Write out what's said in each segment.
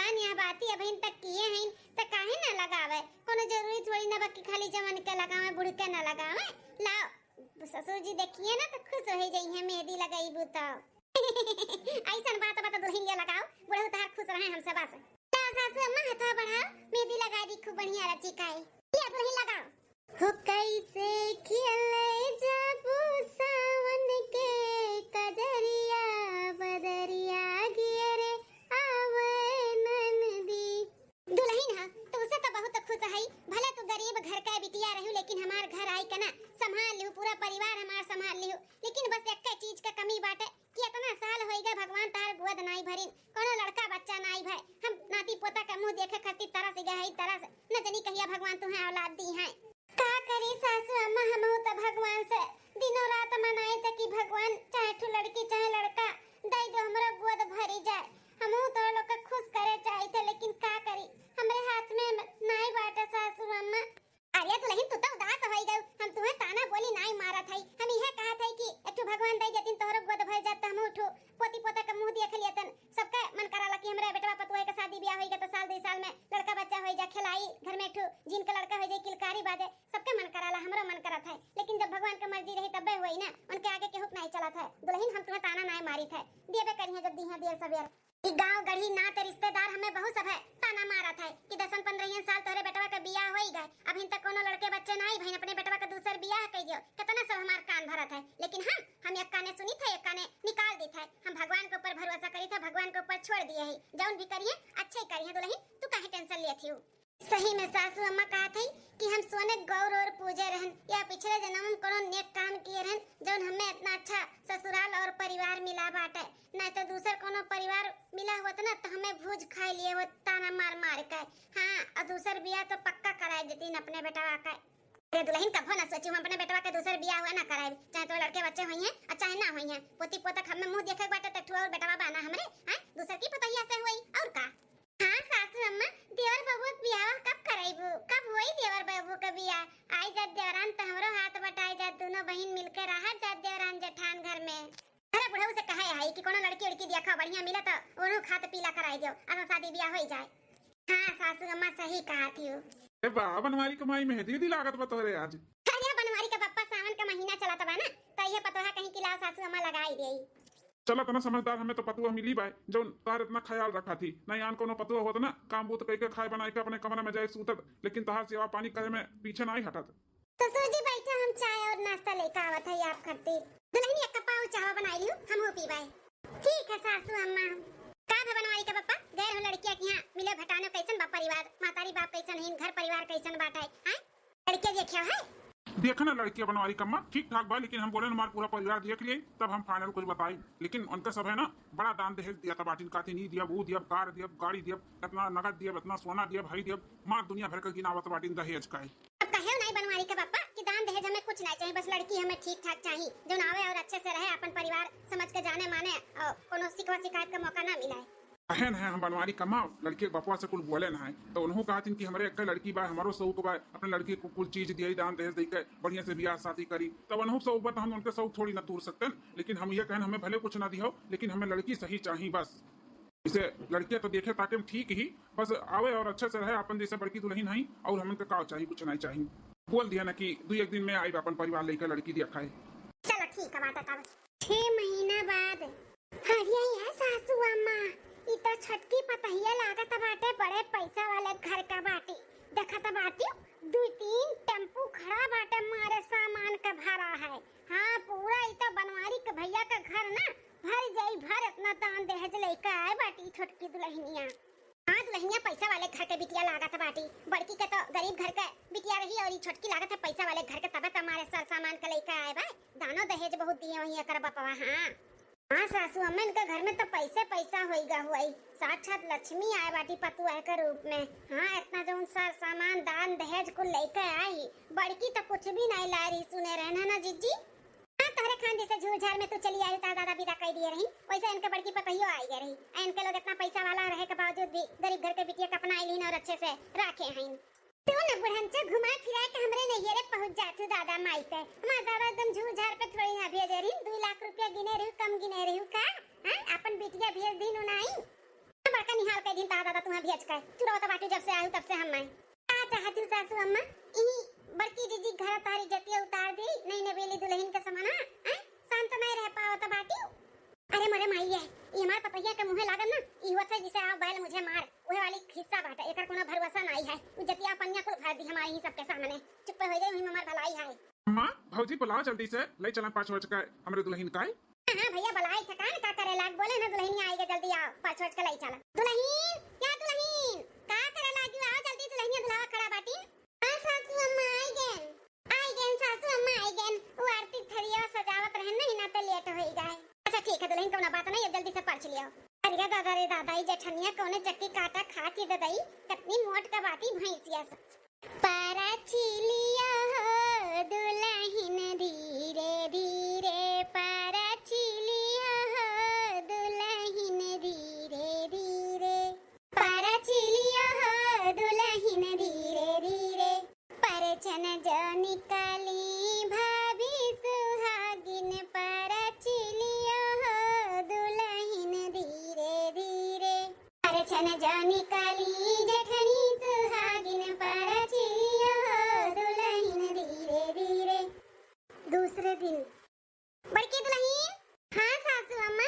भगवान यहाँ बाती अभी तक किए हैं तो काहे ना लगावे। कोनो जरूरी थोड़ी ना बाकी खाली जवान के लगावे बूढ़ के ना लगावे। लाओ ससुर जी देखिए ना तो खुश हो जाई है मेहंदी लगाईबू तो। ऐसा बात दुल्हन लगाओ बूढ़ा तार खुश रहे हम सब बस। सासू अम्मा हाथ बढ़ाओ मेहंदी लगा दी खूब बढ़िया रची काई। ये दुल्हन लगाओ। हो कैसे खिले जब सावन के कजरिया बदरिया गिरे आवे ननदी। दुल्हन हा तो उसे तो बहुत खुश है। भले तू गरीब घर का बिटिया रहू लेकिन हमार घर आई के ना संभाल लियो पूरा परिवार हमार संभाल लियो। लेकिन बस एक चीज का कमी बाटे कि इतना साल होई गए भगवान तार गोद नाई भरिन कोनो लड़का बच्चा नाई भाई। हम नाती पोता का मुंह देखे खातिर तरस गए तरस न जानी कहिया भगवान तुम्हें औलाद दी है। का करी सासू अम्मा हम तो भगवान से दिनों रात मनाए थे कि भगवान चाहे ठू लड़की चाहे लड़का दई दो हमरा गोद भरी जाए। हम तो लोग के खुश करे चाहते लेकिन का करी हमरे हाथ में नाई बाटे सासू अम्मा। अरे तो लेकिन तू तो उदास होई गई। हम तुम्हें ताना बोली नाई मारा था। हम यह कहा था कि एकठो भगवान दई जतिन तोहरो गोद भर जात हम उठो पोती पोता का मुंह देख लियतन सबका मन कराला कि हमरा बेटवा पतुआ के शादी ब्याह होई गए तो साल 2 साल में लड़का बच्चा होई जा खिलाई घर में एकठो जिन का लड़का हो जाए किलकारी बाजे सबका मन कराला हमरो मन करा था। लेकिन जब भगवान की मर्जी रही तबे होई ना उनके आगे के हुक्म नहीं चला था। दुल्हन हम तुम्हें ताना नहीं मारी था देबे करिए जब दी है देर सवेर। ई गांव गढ़ी नाते रिश्तेदार हमें बहुत सब है ताना मारा था कि 10-15 साल तोरे बेटवा का बियाह होई गए अभी तक कोनो लड़के बच्चे नहीं भई अपने बेटवा का दूसर बियाह कइयो कितना सब हमार कान भरा था। लेकिन हम एक काने सुनी था एक काने निकाल दी था। हम भगवान के ऊपर भरोसा करी था भगवान के ऊपर छोड़ दिए है जौन भी करिए अच्छे ही करिए। दुल्हन तू काहे टेंशन लेती हो। सही में सासू अम्मा कहा थी कि हम सोने गौर और पूजे रहन या पिछले जन्म में कोनो नेक काम किए रहन जौन हमें इतना अच्छा ससुराल और परिवार मिला बाटे। नहीं तो दूसर कोनो परिवार मिला होता ना तो हमें भूज खा लिए हो ताना मार मार के। हाँ और दूसर बियाह तो पक्का कराए देती अपने बेटवा का। अरे दुल्हन कभो ना सोची हम अपने बेटवा के दूसर बियाह हुआ ना कराए चाहे तो लड़के बच्चे हुई हैं और चाहे ना हुई हैं पोती पोता हमें मुंह देखे बाटे तठुआ और बेटवा बाना हमरे हैं दूसर की पतैया से हुई और का। हाँ सासू अम्मा देवर बाबू बियाह कब कराइबू कब होई देवर बाबू का बियाह आई जात देवरान तो हमरो हाथ बटाई जात दोनों बहन मिलकर रहा जात देवरान जेठान घर में। अरे बुढ़ऊ से कहे है कि कोनो लड़की लड़की देखा बढ़िया मिला तो ओनो खात पीला कराई दियो असा शादी बियाह होई जाए। हाँ सासू अम्मा सही कहा थी। ए बा बनवारी कमाई मेहंदी दी लागत बतोरे आज। अरे बनवारी का पप्पा सावन का महीना चला तबा ना तो ये पतोहा कहीं कि लाओ सासू अम्मा लगाई देई। चला तना समझदार हमें तो पतुआ मिली बाय जो तार इतना ख्याल रखा थी नहीं आन कोनो पतुआ होता ना काम बूत कई के खाए बनाई के अपने कमरे में जाए सूतत लेकिन तहार सेवा पानी करे में पीछे नहीं हटत। ससुर जी बैठे हम चाय और नाश्ता लेकर आवत है आप खातिर। दुल्हन एक कप और चाय बनाई लियो हम हो पीबाई। ठीक है सासू अम्मा। का बनवारी का पप्पा गैर हो लड़कियां के यहां मिले भटाने कैसन बा परिवार मातारी बाप कैसन है घर परिवार कैसन बाटे हैं लड़के देखियो है। देखना लड़की बनवारी कम्मा ठीक ठाक बा लेकिन हम बोले हमारा पूरा परिवार देख लिए तब हम फाइनल कुछ बताई। लेकिन उनका सब है ना बड़ा दान दहेज दिया था बाटिन काती नहीं दिया वो दिया कार दिया गाड़ी दिया इतना नगद दिया इतना सोना दिया भाई दिया मार दुनिया भर का गिनावत बाटिन दहेज का है। अब कहे नहीं बनवारी का पापा कि दान दहेज हमें कुछ नहीं चाहिए बस लड़की हमें ठीक ठाक चाहिए जो नावे और अच्छे से रहे अपन परिवार समझ के जाने माने और कोनो शिकवा शिकायत का मौका ना मिला है। अहन है हम बनवारी कमा लड़के बपवा से कुल बोले ना है तो उन्होंने कहा थी कि हमारे एक लड़की बा हमारो शौक बा अपने लड़की को कुल चीज दिया दान दहेज दी के बढ़िया से ब्याह शादी करी तब उन्होंने शौक बा तो हम उनके शौक थोड़ी ना तोड़ सकते लेकिन हम ये कहना हमें भले कुछ ना दियो लेकिन हमें लड़की सही चाहिए बस। इसे लड़के तो देखे ताकि हम ठीक ही बस आवे और अच्छे से रहे अपन जैसे बड़की दुल्हन नहीं और हमें का चाहिए कुछ नहीं चाहिए बोल दिया ना कि 2-1 दिन में आई अपन परिवार लेकर लड़की देखा है। चलो ठीक है बात 6 महीना बाद हरिया है सासू अम्मा इतना छटकी पतहिया लागत बाटे बड़े पैसा वाले घर का बाटी देखत बाटी 2-3 टेम्पू खड़ा बाटे मारे सामान का भरा है। हाँ पूरा इतना बनवारी के भैया का घर ना भर जाई भर इतना दान दहेज लेकर आए बाटी छोटकी दुल्हनिया। हाँ दुल्हनिया पैसा वाले घर के बिटिया लागत बाटी बड़की के तो गरीब घर का बिटिया रही और छोटकी लागत है पैसा वाले घर के तबे हमारे सर सामान का लेकर आए भाई दानो दहेज बहुत दिए वही कर बपवा। हाँ सासू अम्मा इनका घर में तो पैसा होइगा हुई साक्षात लक्ष्मी आए बाटी पतुआ के रूप में। हाँ इतना जो सर सामान दान दहेज को लेकर आई बड़की तो कुछ भी नहीं ला रही सुने रहना ना जीजी। हाँ तोहरे खान जैसे झूझार में तू चली आई तार दादा विदा कर दिए रही वैसे इनके बड़की पतहियो आई गई रही इनके लोग इतना पैसा वाला रहे के बावजूद भी गरीब घर के बिटिया का अपना आई और अच्छे से रखे हैं। तू न बुढ़नचा घुमा फिरा के हमरे नैहरे पहुंच जातू दादा माई पे हमार दादा एकदम झूझार पे थोड़ी ना भेजे रही 2 लाख रुपया गिने रही कम गिने रही का। हां अपन बिटिया भेज दिन नहीं बड़का निहाल के दिन ता दादा तुम्हां भेज के चुराव तो बाटी जब से आयु तब से हम मैं आ चाहती हूं सासू अम्मा ई बड़की दीदी घर तारी जतिया उतार दी नहीं नवेली दुल्हन के समाना हैं शांत नहीं रह पाओ तो बाटी अरे मरे माई है ये हमार पतैया के मुंह लागल ना ई होत है जिसे आओ बैल मुझे मार ओहे वाली हिस्सा बाटे एकर कोनो भरोसा नहीं है उ जतिया पन्या कुल भर दी हमारी ही सबके सामने चुप हो जाई हम हमार भलाई है अम्मा भौजी बुलाओ जल्दी से ले चला 5 वर्ष का हमरे दुल्हन का हां भैया बुलाई थकान का करे लाग बोले ना दुल्हन आएगा जल्दी आओ 5 वर्ष का लाई चला दुल्हन क्या दुल्हन का करे लागी आओ जल्दी दुल्हन बुलावा खड़ा बाटी हां सासू अम्मा आई गेन सासू अम्मा आई गेन वो आरती थरिया सजावत रहन नहीं ना तो लेट होई गए अच्छा ठीक है दुल्हन कोनो बात नहीं जल्दी से पर्च लियो अरे दादा रे दादाई जेठनिया कोने चक्की काटा खा के ददाई कितनी मोट का बाती भैंसिया पारा चिलिया हो दुल्हन धीरे धीरे पारा चिलिया हो दुल्हन धीरे धीरे पारा चिलिया हो दुल्हन धीरे धीरे परछन जो निकाली भाभी सुहागिन पारा चिलिया हो दुल्हन धीरे धीरे परछन जो निकाली जेठनी सुहागिन पारा दूसरे दिन बड़की दुल्हन हाँ सासू अम्मा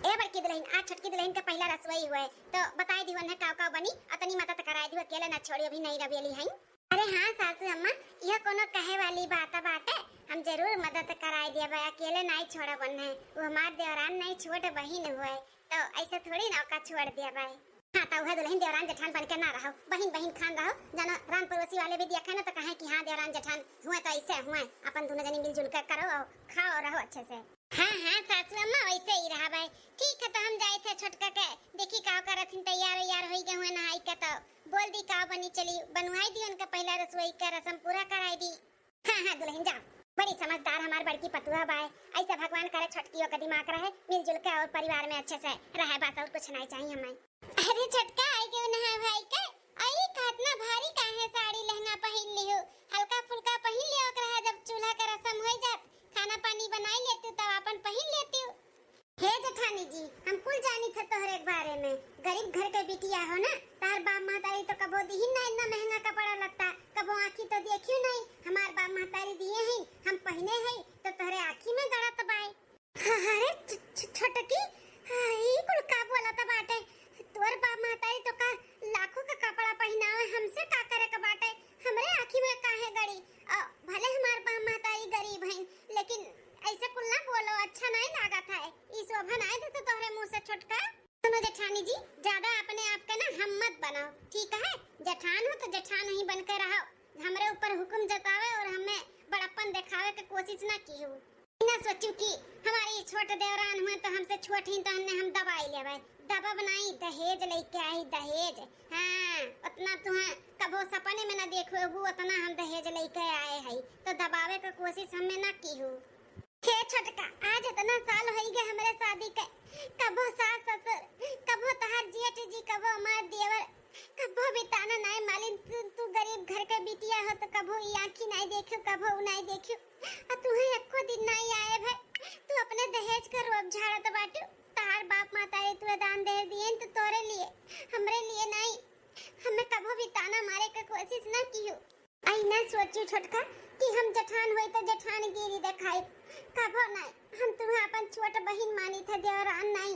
ए बड़की दुल्हन आज छोटकी दुल्हन का पहला रसोई हुआ है तो बताई दीवन है काव काव बनी अतनी माता तक कराई दी अकेले ना छोड़ी अभी नहीं रवेली है अरे हाँ सासू अम्मा यह कोनो कहे वाली बात है हम जरूर मदद कराई दिया भाई अकेले नहीं छोड़ा बन है वो हमार देवरान नहीं छोट बहिन हुआ है तो ऐसे थोड़ी ना का छोड़ दिया भाई हाँ तो वह दुल्हन देवरान जेठान बन के ना रहो बहिन बहिन खान रहो जानो रान पड़ोसी वाले भी देखा ना तो कहे कि हाँ देवरान जेठान हुए तो ऐसे हुए अपन दोनों जनी मिलजुल कर करो और खाओ और रहो अच्छे से हाँ हाँ सासू अम्मा वैसे ही रहा भाई ठीक है तो हम जाए थे छोटका के देखी काव करथिन तैयार हो गए हुए नहाई के तो बोल दी काव बनी चली बनवाई दी उनका पहला रसोई का रस्म पूरा कराई दी हाँ दुल्हन जाओ बड़ी समझदार हमारी बड़की पतुआ बाय ऐसा भगवान करे छटकियों का दिमाग रहे मिलजुल के और परिवार में अच्छे से रहे बस और कुछ नहीं चाहिए हमें अरे छटका आई क्यों नहा भाई के आई कितना भारी काहे साड़ी लहंगा पहन लियो हल्का फुल्का पहन लियो रहा जब चूल्हा का रस्म हो जात खाना पानी बनाई लेती तब अपन पहन लेती हे जेठानी जी हम कुल जानी थे तोहरे बारे में गरीब घर के बिटिया हो ना तार बाप महतारी तो कबो दी ना इतना महंगा कपड़ा लगता कबो आँखी तो देखियो नहीं हमार बाप महतारी दिए हैं हम पहने हैं तो तोहरे आँखी में गड़ा तबाए अरे छोटकी ई कुल का बोला त बाटे तोर बाप महतारी तो का लाखों का कपड़ा पहनावे हमसे का करे का बाटे हमरे आँखी में काहे गड़ी भले हमार बाप महतारी गरीब हैं लेकिन ऐसे कुल ना बोलो अच्छा नहीं लागत है ई शोभा नहीं देते तोहरे मुंह से छोटका सुनो जेठानी जी ज्यादा अपने आप के ना हम मत बनाओ ठीक है जेठान हो तो जेठान ही बन के रहो हमरे ऊपर हुक्म जतावे और हमें बड़प्पन दिखावे की कोशिश ना की हो ना सोचू कि हमारी छोटे देवरान हुए तो हमसे छोट ही तो हम दबाई लेवे दबा बनाई दहेज लेके आई दहेज हाँ उतना तुम्हें कबो सपने में ना देखो उतना हम दहेज लेके आए हैं तो दबावे की कोशिश हमें ना की हो हे छोटका आज इतना साल हो गए हमारे शादी के कबो सास ससुर कबो तहार जेठ जी कबो हमार देवर कबो भी ताना नहीं मालिन तू गरीब घर के बिटिया हो तो कबो ई आंखी नहीं देखियो कबो उ नहीं देखियो आ तुहे एको दिन नहीं आए भाई तू अपने दहेज का रोब झाड़त बाटू तार बाप माता रे तू दान दे दिए तो तोरे लिए हमरे लिए नहीं हमें कबो भी ताना मारे का कोशिश ना कियो आई ना सोचू छोटका कि हम जेठान होई तो जेठान गिरी दिखाई कबो नहीं हम तुम्हें अपन छोट बहन मानी थे देवरान नहीं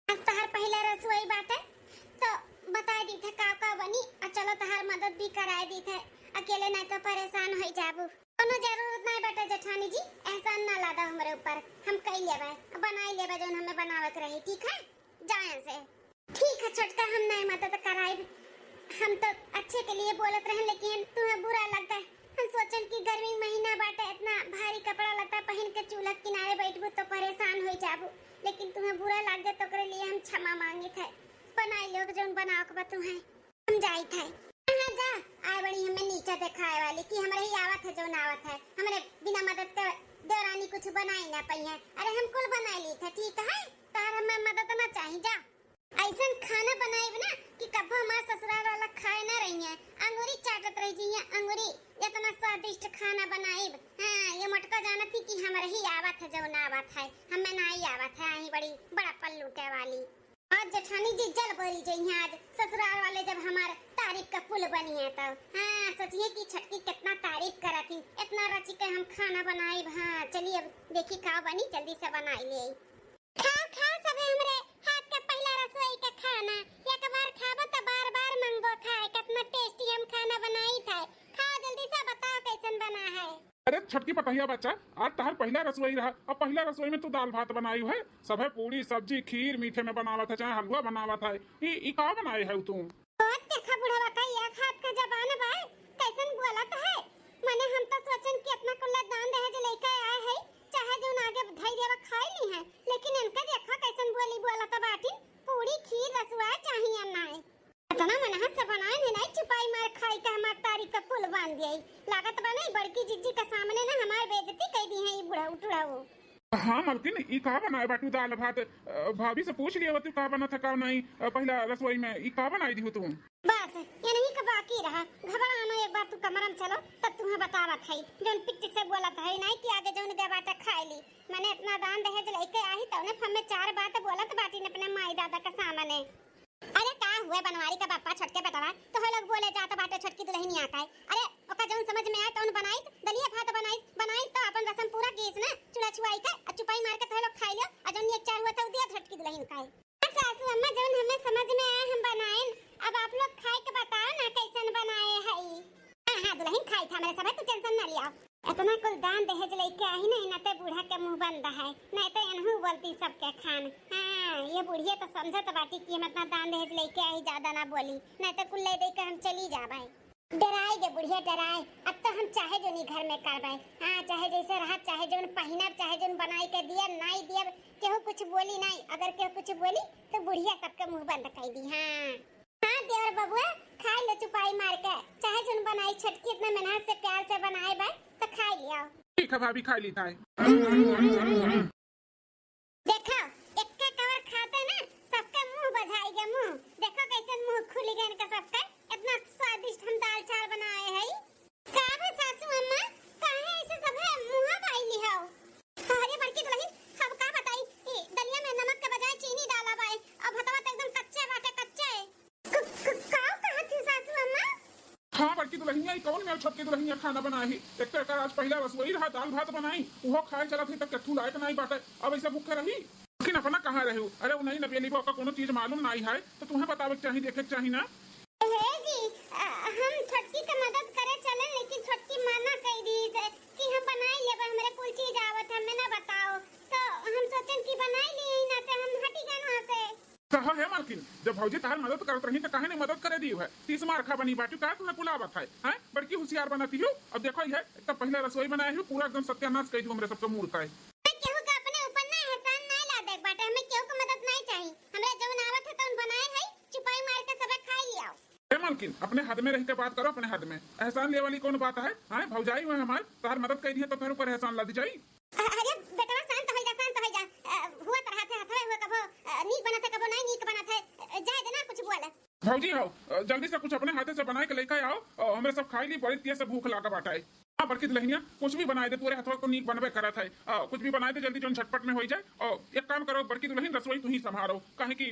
आज तहार पहला रसोई बाटे तो बता दी थे का बनी और चलो तहार मदद भी कराए दी थे अकेले नहीं तो परेशान हो जाबू कोनो जरूरत नहीं बेटा जेठानी जी एहसान ना लादा हमरे ऊपर हम कई लेबे बनाई लेबे जोन हमें बनावत रही ठीक है जाए से ठीक है छोटका हम नहीं मदद कराई हम तो अच्छे के लिए बोलत रहे लेकिन तुम्हें बुरा लगता है हम सोचन कि गर्मी महीना बाटे इतना भारी कपड़ा लगता पहन के चूल्हा किनारे बैठबू तो परेशान हो जाबू लेकिन तुम्हें बुरा लग गया तो करे लिए हम क्षमा मांगे थे बनाई लोग जोन बनाओ के तुम्हें हम जाई थे हां जा आए बड़ी हमें नीचे दिखाए वाली कि हमरे ही आवत है जोन आवत है हमरे बिना मदद के देवरानी कुछ बनाई ना पई है अरे हम कुल बनाई ली थे ठीक है तार हमें मदद ना चाहिए जा ऐसा खाना बनाई ना कि कब हमारा ससुराल वाला खाए ना रही है अंगूरी चाटत रही जी अंगूरी इतना स्वादिष्ट खाना बनाई हाँ ये मटका जाना थी कि हमारे ही आवत है जो ना आवत है हमें ना ही आवत है बड़ी बड़ा पल्लू के वाली आज जेठानी जी जल भरी जई आज ससुराल वाले जब हमारे तारीफ का पुल बनी है तब। हाँ सोचिए कि छटकी कितना तारीफ करा थी, इतना रची के हम खाना बनाई। हाँ चलिए अब देखी खाओ बनी जल्दी से बनाई ले। खाओ खाओ सबे हमरे हाथ का पहला रसोई का खाना। एक बार खाबो तो बार बार मंगबो खाए। कितना टेस्टी हम खाना बनाई था। खाओ जल्दी से बताओ कैसन बना है। अरे छटकी पतहिया बच्चा, आज तहार पहला रसोई रहा। अब पहला रसोई में तू दाल भात बनाई है, सब है पूरी सब्जी खीर मीठे में बनावा था, चाहे हलवा बनावा था। ई का बनाए है तू? बहुत देखा बुढ़वा का एक हाथ का जबान बा, कैसन बोलत है। माने हम तो सोचन कि अपना कुल्ला दान दहेज लेके आए है, चाहे जो आगे धई देवा खाई ली है, लेकिन इनका देखा कैसन बोली बोलत बाटी। पूरी खीर रसवा चाहिए नाय इतना मन हाथ से बनाए नहीं छुपाई मार खाई का हमार तारीख का पुल बांध दिया। लागत बने बड़की जिज्जी के सामने ना हमारे बेइज्जती कर दी है। ये बुढ़ा उठड़ा वो। हाँ मलकिन, ई का बनाए बाटू दाल भात? भाभी से पूछ लिया तू का बना था का नहीं पहला रसोई में। ई का बनाई दी हो तू? बस ये नहीं का बाकी रहा। घबराना एक बार तू कमरा में चलो तब तुम्हें बतावत है। जोन पिट्टी से बोला था नहीं कि आगे जोन दे बाटा खाई ली। मैंने इतना दान दहेज लेके आई तो ने हमें 4 बात बोलत बाटी ने अपने माई दादा के सामने। अरे का हुए बनवारी का बापा छटके बेटवा तो हम लोग बोले जात बाटे छटकी दुल्हन आ का। अरे ओका जोन समझ में आए तौन बनाई दलिया भात बनाई तो अपन रसम पूरा गीस ना चुड़ा छुआई का चुपाई मार के तो लोग खाई लियो। और जोन एक चार हुआ था दिया छटकी दुल्हन का। सासू अम्मा जोन हमें समझ में आए हम बनाए। अब आप लोग खाए के बताओ ना कैसन बनाए है। हां दुल्हन खाई था मेरे सब, तू टेंशन ना लिया। इतना कुल दान दहेज लेके आई नहीं ना ते बूढ़ा के मुंह बंद है, नहीं तो इनहू बोलती सबके खान। हाँ ये बुढ़िया तो समझत बाटी कि हम इतना दान दहेज लेके आई, ज्यादा ना बोली नहीं तो कुल ले दे के हम चली जाबे। डराए गे बुढ़िया डराए। अब तो हम चाहे जो नहीं घर में करबे। हाँ चाहे जैसे रहा, चाहे जो पहिनब, चाहे जो बनाई के दिया नहीं दिया, केहू कुछ बोली नहीं। अगर केहू कुछ बोली तो बुढ़िया सबके मुंह बंद कर दी। हाँ देवर बबुआ खा लो चुपाई मार के, चाहे जो बनाई छटकी इतना मेहनत से प्यार से बनाए बा तो खा लिया। ठीक है भाभी खा ली था। देखो एक का कवर खाते ना सबका मुंह बधाई गया। मुंह देखो कैसे मुंह खुल गया इनका सबका। इतना स्वादिष्ट हम दाल चावल बनाए हैं। का है सासू अम्मा काहे ऐसे सब है मुंह बाई ली हो। अरे बड़की दुल्हन हम का बताई दलिया में नमक के बजाय चीनी डाला बाई। अब भतवा तो एकदम कच्चे बाटे कच्चे। का कहा थी सासू अम्मा? हाँ बड़की दुल्हनिया कौन मेरे छटकी दुल्हनिया खाना बनाई। एक तो आज पहला रसोई रहा, दाल भात बनाई वो खाए चला थी तक कट्ठू लायक नहीं बाटे। अब ऐसा भूखे रही लेकिन अपना कहाँ रहे हो। अरे वो नहीं नबेली का कोनो चीज मालूम नहीं है तो तुम्हें बतावे चाहिए, देखे चाहिए ना। जी हम छटकी का मदद करे चले, लेकिन छटकी मना कर दी कि हम बनाई लेबे, हमरे कुल चीज आवत हमें ना बताओ। तो हम सोचन कि बनाई ली ना तो हम हटी गए वहां से। कहा है मालकिन, जब भौजी तार मदद करत रही तो काहे नहीं मदद करे दी है। 30 मारखा बनी बाटू का तुम्हें बुलावत है। हैं बड़की होशियार बनाती हो। अब देखो ये एक तो पहला रसोई बनाई हो, पूरा एकदम सत्यानाश कर दी हमरे सबके मूड का। केहू का अपने ऊपर ना एहसान ना ला दे बाटे। हमें केहू को मदद नहीं चाहिए। हमरे जवन आवत है तो बनाए है चुपाई मार के सबे खा लिया। मालकिन अपने हद में रह के बात करो, अपने हद में। एहसान ले वाली कौन बात है? हाँ भौजाई हुए हमारे तार मदद कर दी है तो तेरे ऊपर एहसान ला दी जाए। अरे बेटा शांत हो जा शांत हो जा। हुआ तरह थे हथवे हुआ कबो नीक बना था कबो नहीं नीक बना था। जाए देना कुछ बोले भौजी हो जल्दी से कुछ अपने हाथे से बना के लेकर आओ और हमें सब खाई ली। बड़ी तेज से भूख लागा बाटा है। हाँ बड़की दुल्हनिया कुछ भी बनाए दे पूरे हथवा को नीक बनबे करा था। कुछ भी बनाए दे जल्दी जो झटपट में हो जाए। और एक काम करो बड़की दुल्हन रसोई तू ही संभालो, कहे कि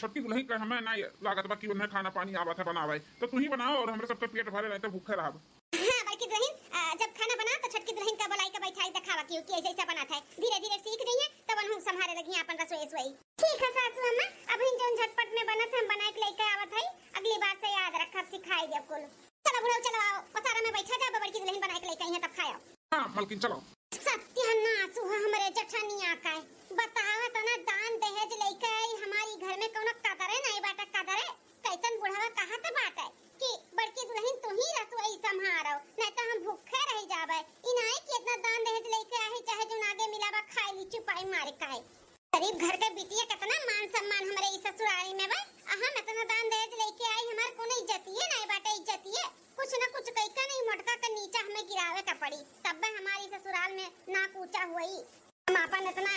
छटकी दुल्हन का हमें ना लागत बा कि उन्हें खाना पानी आवा था बनावे तो तू ही बनाओ और हमारे सबके पेट भरे रहते भूखे रहा। हाँ बड़की दुल्हन जब खाना बना तो छटकी दुल्हन का बुलाई के बैठाई दिखावा कि ऐसे ऐसा बना था। धीरे धीरे सीख रही है तब हम संभाले लगी अपन रसोई। ठीक है सासू अम्मा अब इन जो झटपट में बना था हम बना के लेके आवत है। अगली बार से याद रख सिखाई दे आपको। चलो बुढ़ाओ चलो आओ पसारा में बैठा जा, बड़की दुल्हन बना के लेके आई है तब खाओ। हाँ मलकिन चलो। सत्यानाश हुआ हमारे जठनिया का। बतावा तो ना दान दहेज लेके आई हमारी घर में कोनो कदर है नहीं बाटा कदर है। कैसन बुढ़ावा कहा था बात है कि बड़की दुल्हन तू ही रसोई संभालो नहीं तो हम भूखे रह जाबे। इनाए कि इतना दान दहेज लेके आई चाहे जो आगे मिलावा खाई ली चुपाई मार के। गरीब घर के बिटिया कितना मान सम्मान हमारे इस ससुराली में बा। हम इतना दान दहेज लेके आई हमार कोनो इज्जतिए नहीं बाटे। इज्जतिए कुछ न कुछ कइका नहीं मोटका के नीचा हमें गिरावे का पड़ी तब हमारी ससुराल में नाक ऊंचा हुई। हम अपन इतना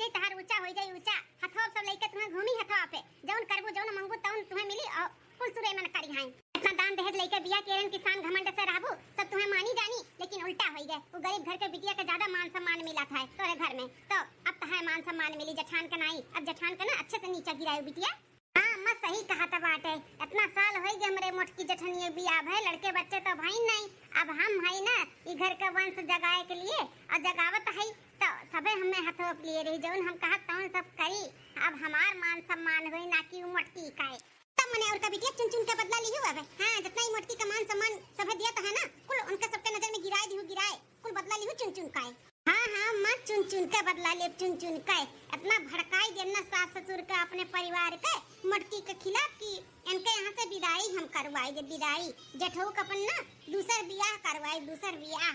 जाई तहार ऊंचा हो जाई ऊंचा हथवा सब लेके तुम्हें घूमी हथवा पे जौन करबो जौन मंगबो तौन तुम्हें मिली और कुल सुरे मन करी हां इतना दान दहेज लेके बिया केरन किसान घमंड से रहबो सब तुम्हें मानी जानी लेकिन उल्टा होई गए वो गरीब घर के बिटिया के ज्यादा मान सम्मान मिला था तोरे घर में तो अब तहां मान सम्मान मिली जठान का नहीं अब जठान का ना अच्छे से नीचे गिरायो बिटिया। हां अम्मा सही कहा था बाटे इतना साल होई गए हमरे मोटकी जठनिए बियाह है लड़के बच्चे तो भाई नहीं अब हम है ना ई घर का वंश जगाए के लिए और जगावत है तो सबे हमें हथोप लिए रही जौन हम कहा तौन सब करी अब हमार मान सम्मान होई ना कि मोटकी काए तब मने और का बिटिया चुन चुन के बदला ली हुआ है। हां जितना ही मोटकी का मान सम्मान सबे दिया तो है ना कुल उनके सबके नजर में गिराए कुल बदला ली चुन चुन काए। हां मत चुन चुन के बदला ले चुन चुन के इतना भड़काई देना सास ससुर के अपने परिवार के मटकी के खिलाफ की इनके यहाँ से विदाई हम करवाई जे विदाई जेठऊ का अपन ना दूसर बियाह करवाई दूसर बियाह।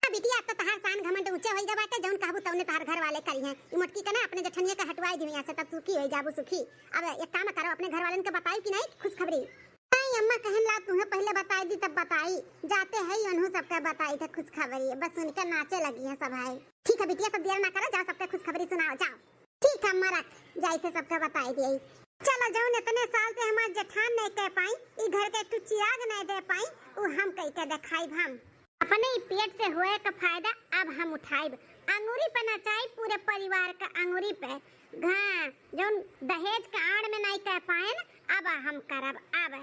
बिटिया अब तो तहार शान घमंड ऊंचे होई बाटे जौन कहबू तौने तहार घर वाले करी हैं ई मटकी का ना अपने जठनिया का हटवाई दी यहां से तब सुखी होई जाबू सुखी। अब एक काम करो अपने घर वालन के बताई कि नहीं खुशखबरी नहीं अम्मा कहन ला तुम्हें पहले बताई दी तब बताई जाते है उन्हों सबके बताई थे खुशखबरी बस सुनकर नाचे लगी है सब है। ठीक है बिटिया तो देर ना करो जाओ सबके खुशखबरी सुनाओ जाओ। ठीक है अम्मा रख जाई थे सबके बताई दी चलो जौन इतने साल से हमार जठान नहीं कह पाई ई घर के तू चिराग नहीं दे पाई उ हम कह के देखाई हम अपने ही पेट से होए का फायदा अब हम उठाइब अंगूरी पे नचाई पूरे परिवार का अंगूरी पे घा जौन दहेज के आड़ में नहीं कह पाए न अब हम करब अब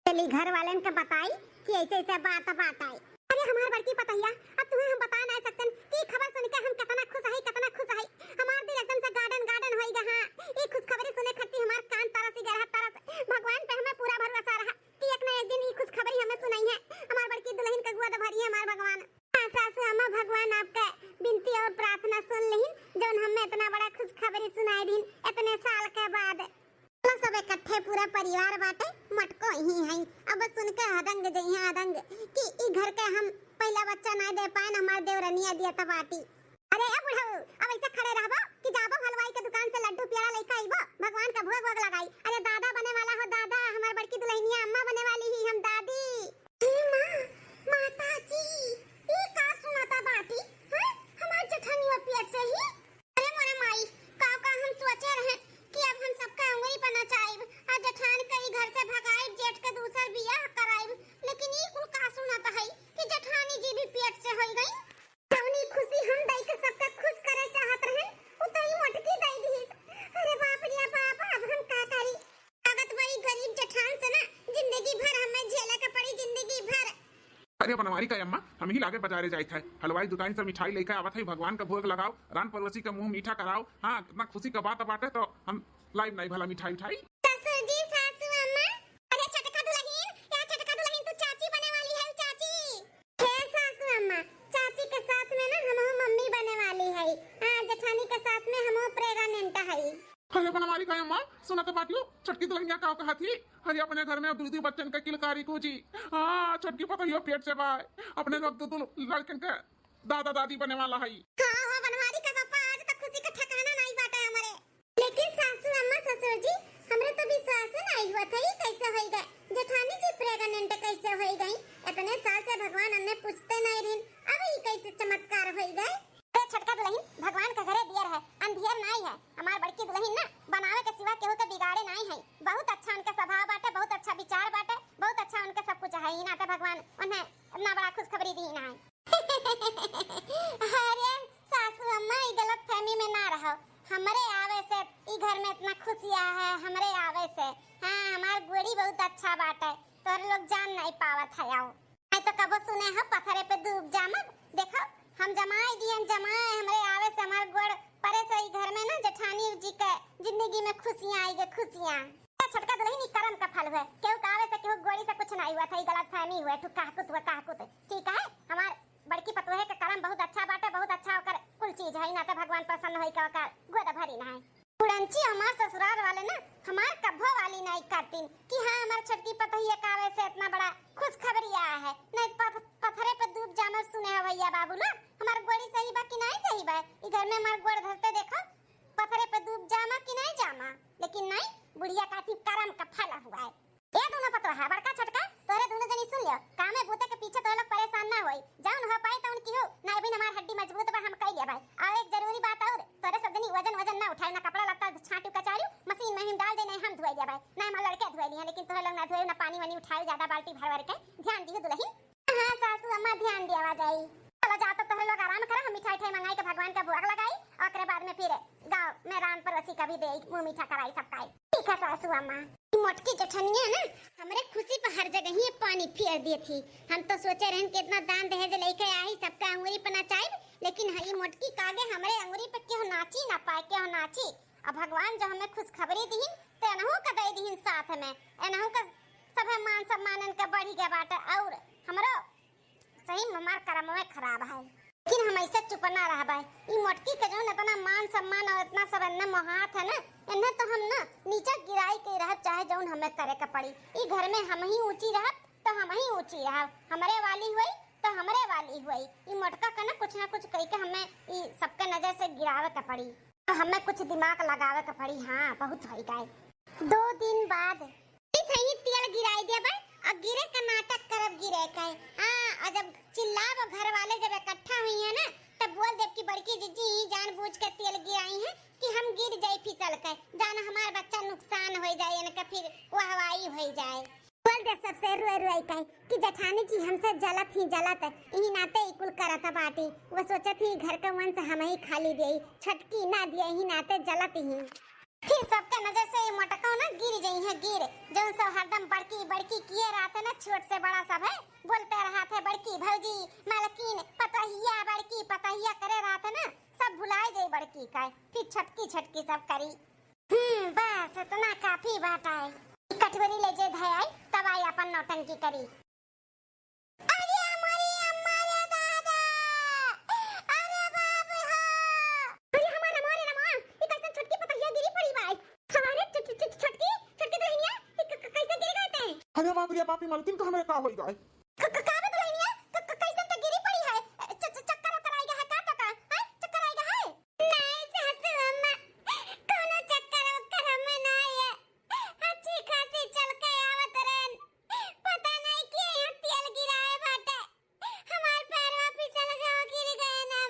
चली घर वालन के बताई कि ऐसे ऐसे बात आई अरे हमार बड़की पतैया अब तुम्हें हम बता नहीं सकते कि खबर सुन के हम कितना खुश है हमार दिल एकदम से गार्डन होई गा। हां ये खुशखबरी सुने खत्ती हमार कान तरस भगवान पे हमें पूरा भरोसा रहा कि एक ना एक दिन ये खुशखबरी हमें सुनाई है हमार बड़की दुल्हन का गोद भरी है हमार भगवान। सासू अम्मा भगवान आपका विनती और प्रार्थना सुन लेहिन जौन हमें इतना बड़ा खुशखबरी सुनाई दिन इतने साल के बाद सब इकट्ठे पूरा परिवार बाटे मटको ही है अब सुन के हदंग जइया हदंग कि ई घर के हम पहला बच्चा ना दे पाए हमार देवरनिया दिया त बाटी। अरे अब बुढ़ऊ अब ऐसे खड़े रहबो कि जाबो हलवाई के दुकान से लड्डू पेड़ा लेके आइबो भगवान का भोग वोग लगाई। अरे दादा बने वाला हो दादा हमार बड़की दुल्हनिया अम्मा बने वाली ही हम दादी मां माता जी ई का सुनाता बाटी हैं हमार जठनिया पेट से ही। अरे मोरे माई का हम सोचे रहे कि अब हम सबका अंगुरी पर नचाइब आ जठान कई घर से भगाइब जेठ के दूसर बियाह कराइब लेकिन ई कुल का सुनाता है कि जठानी जी भी पेट से होई गई जौनी खुशी हम दई के सबका खुश करे चाहत रहे उ तो ई मटकी दई दी। अरे बाप रे बाप अब हम का करी लागत बड़ी गरीब जठान से ना जिंदगी भर हमें झेले के पड़ी जिंदगी भर। अरे बनवारी का अम्मा हम ही लागे बाजारे जाए थे हलवाई दुकान से मिठाई लेकर आवत है भगवान का भोग लगाओ रान पड़ोसी का मुंह मीठा कराओ। हाँ कितना खुशी का बात बाटे तो हम लाइव नहीं भला मिठाई उठाई। सासू जी सासू अम्मा अरे छटका दुल्हन तू चाची बने वाली है चाची। हे सासू अम्मा चाची के साथ में ना हम मम्मी बने वाली है। हां जेठानी के साथ में हम प्रेग्नेंट है। अरे बनवारी का अम्मा सुना तो बाटियो छटकी दुल्हनिया का कहा थी अरे अपने घर में दूधी बच्चन का किलकारी को जी। हाँ छटकी पता ही पेट से बाय अपने लोग तो लड़कन का दादा दादी बने वाला है। हां बनवारी का पापा आज तक खुशी का ठिकाना नहीं बाटा हमारे लेकिन सासू अम्मा ससुर जी हमरे तो विश्वास नहीं हुआ था ये कैसे होई गए जेठानी जी प्रेग्नेंट कैसे होई गई इतने साल से भगवान हमने पूछते नहीं रहिन अब ये कैसे चमत्कार होई गए। ए छटका दुल्हन भगवान का घरे दियर है अंधियर नहीं है हमार बड़की दुल्हन ना बनावे के सिवा केहू के बिगाड़े नहीं है बहुत अच्छा उनका स्वभाव बाटे बहुत अच्छा विचार बाटे बहुत अच्छा उनका सब कुछ है ही ना तो भगवान उन्हें इतना बड़ा खुशखबरी दी ना है। अरे सासू अम्मा ई गलत फहमी में ना रहो हमरे आवे से ई घर में इतना खुशियां है हमरे आवे से। हां हमार गोड़ी बहुत अच्छा बाटे तोर लोग जान नहीं पावत है आओ आई तो कबो सुने हो पत्थरे पे डूब जामब देखो हम जमाई दियन जमाए हमरे आवे से हमार गोड़ परे से ई घर में ना जेठानी जी के जिंदगी में खुशियां आई गे खुशियां। छटका दुल्हन कर्म का फल है केहू कावे से केहू गोड़ी से कुछ नहीं हुआ था गलत फहमी हुआ तू कहकुत ठीक है हमार बड़की पतोहे के कर्म बहुत अच्छा बाटे बहुत अच्छा होकर कुल चीज है ना तो भगवान प्रसन्न होई का गोद भरी ना है। पुरंची हमार ससुराल वाले ना हमार कभो वाली नहीं करतीन कि हां हमार छटकी पतोहिया कावे से इतना बड़ा खुशखबरी आया है नहीं पत्थरे पे डूब जामर सुने भैया बाबू ना हमार गोड़ी सही बा कि नहीं सही बा ई घर में हमार गोड़ धरते देखो पत्थरे पे डूब जामा कि नहीं जामा लेकिन नहीं बुढ़िया काती कर्म का फल हुआ है। ये दोनों पतो है बड़का छटका तोरे दोनों जनी सुन लियो कामे बूते के पीछे तोरे लोग परेशान ना होई जाउन हो पाए तो उनकी हो ना भी हमार हड्डी मजबूत बा हम कह लिया भाई। और एक जरूरी बात और तोरे सब जनी वजन में फिर गाँव में राम पड़ोसी का भी दे मुँह मीठा कराई सबका। ठीक है सासू अम्मा। मोटकी जठनिया ना हमरे खुशी पर हर जगह ही पानी फेर दी थी। हम तो सोचे रहन कि इतना दान दहेज लेके आई सबका अंगूरी पर नचाई, लेकिन हई मोटकी कागे हमरे अंगूरी पे क्यों नाची ना पाए क्यों नाची। अब भगवान जो हमें खुशखबरी दी तो एनहू का दे दी साथ में, एनहू का सब मान सम्मान का बढ़ी गया बाटे और हमरो सही हमार कर्म में खराब है। लेकिन हम ऐसे चुप ना रह बाई। ई मोटकी के जो इतना मान सम्मान और इतना सब अन्ना मोहात है ना, इन्हें तो हम ना नीचे गिराई के रह चाहे जौन हमें करे का पड़ी। ई घर में हम ही ऊंची रह तो हम ही ऊंची रह, हमरे वाली हुई तो हमरे वाली हुई। ई मोटका का ना कुछ कह के हमें ई सबके नजर से गिरावे का पड़ी, तो हमें कुछ दिमाग लगावे का पड़ी। हाँ बहुत होई गए। 2 दिन बाद तेल गिराई दे बा और गिरे का नाटक करब गिरे का। हां जब चिल्लाब घर वाले जब इकट्ठा हुई है ना तब बोल देव की बड़की जीजी जानबूझ के तेल गिराई है कि हम गिर जाए फिसल के, जाना हमारा बच्चा नुकसान हो जाए इनका फिर वाहवाही हो जाए। बोल दे सबसे रुई कहीं कि जेठानी जी हमसे जलत यही नाते इकुल करत बाटी। वो सोचत ही घर का वंश हम ही खाली दे छटकी ना दिए ही नाते जलत ही। फिर सबके नजर से मोटका ना गिर गई है गिर जो सब हरदम बड़की किए रहते ना छोट से बड़ा सब है बोलते रहा थे बड़की भौजी मालकिन पतहिया करे रहते ना सब भुलाए जाए बड़की का। फिर छटकी सब करी। बस इतना काफी बात है। कटोरी ले जे धयाई तब आई अपन नौटंकी करी। अरे हमारी अम्मा रे दादा, अरे बाप रे अरे हमारा मोरे ना मां ई कैसे छटकी पतहिया गिरी पड़ी भाई। हमारे छटकी दुल्हनिया कैसे गिर गए थे। अरे बाप रे बापी मालकिन का हमें का होई गए। का दुल्हनिया कैसे तो गिरी पड़ी है। चक्कर आई गया है का तो का है चक्कर आई गया है। नहीं सासू अम्मा कोनो चक्कर हमें नहीं है। अच्छी खासी चल के आवत रहन पता नहीं कि यहाँ तेल गिराए बाटे हमार पैरवा फिसल गए गिर गए ना।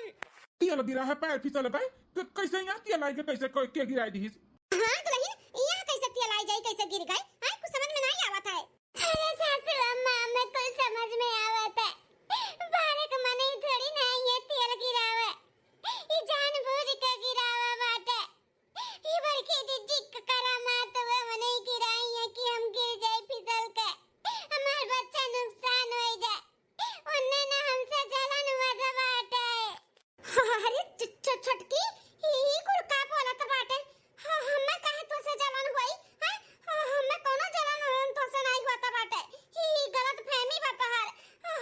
तेल गिरा है पैर फिसल गए तो कैसे यहाँ तेल आई के कैसे के गिराई दी। हां दुल्हन यहाँ कैसे तेल आई जाए कैसे गिर गए हां कुछ समझ में नहीं आवत है। अरे सासू अम्मा हमें कुछ समझ में आवत है। बारे का मन ही थोड़ी नहीं है तेल गिरावे ये जानबूझ के गिरावा बाटे। ये बड़की जीजी करामात हुए मने ही गिराई है कि हम गिर जाए फिसल के हमार बच्चा नुकसान हो जाए उन्ने ना हमसे जलन हुआ था बाटे। अरे छटकी ये कुल का बोलत बाटे। हमें कहे तो से जलन हुई है हमें कोनो जलन तो से नहीं हुआ था बाटे। ये गलत फहमी बता है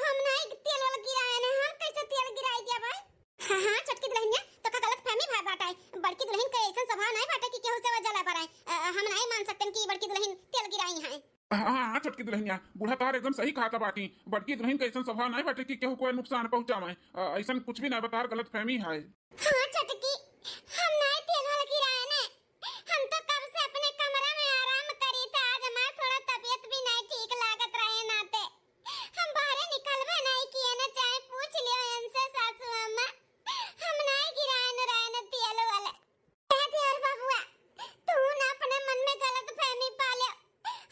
हम नहीं तेल वाला गिराए ना हम कैसे तेल गिराई दिया भाई। हां छटकी दुल्हनिया तो का गलत फहमी भाई बाटा है। बड़की दुल्हन के ऐसा स्वभाव नहीं बाटे कि केहू से जला बराए हम नहीं मान सकते कि बड़की दुल्हन तेल गिराई है। हाँ छटकी दुल्हनिया बूढ़ा तार एकदम सही कहा था बाटी। बड़की दुल्हन का ऐसा स्वभाव नहीं बाटे कि केहू को नुकसान पहुंचावे। ऐसा कुछ भी नहीं बता गलत फहमी है। हां छटकी हम नहीं तेल वाला गिराए ने हम तो कब से अपने कमरे में आराम करी था। आज हमारा थोड़ा तबीयत भी नहीं ठीक लागत रहे नाते हम बाहर निकलवे नहीं किए ना चाहे पूछ लियो इनसे सासू अम्मा हम नहीं गिराए न रहे न तेल वाला। कहते और बबुआ तू ना अपने मन में गलत फहमी पाले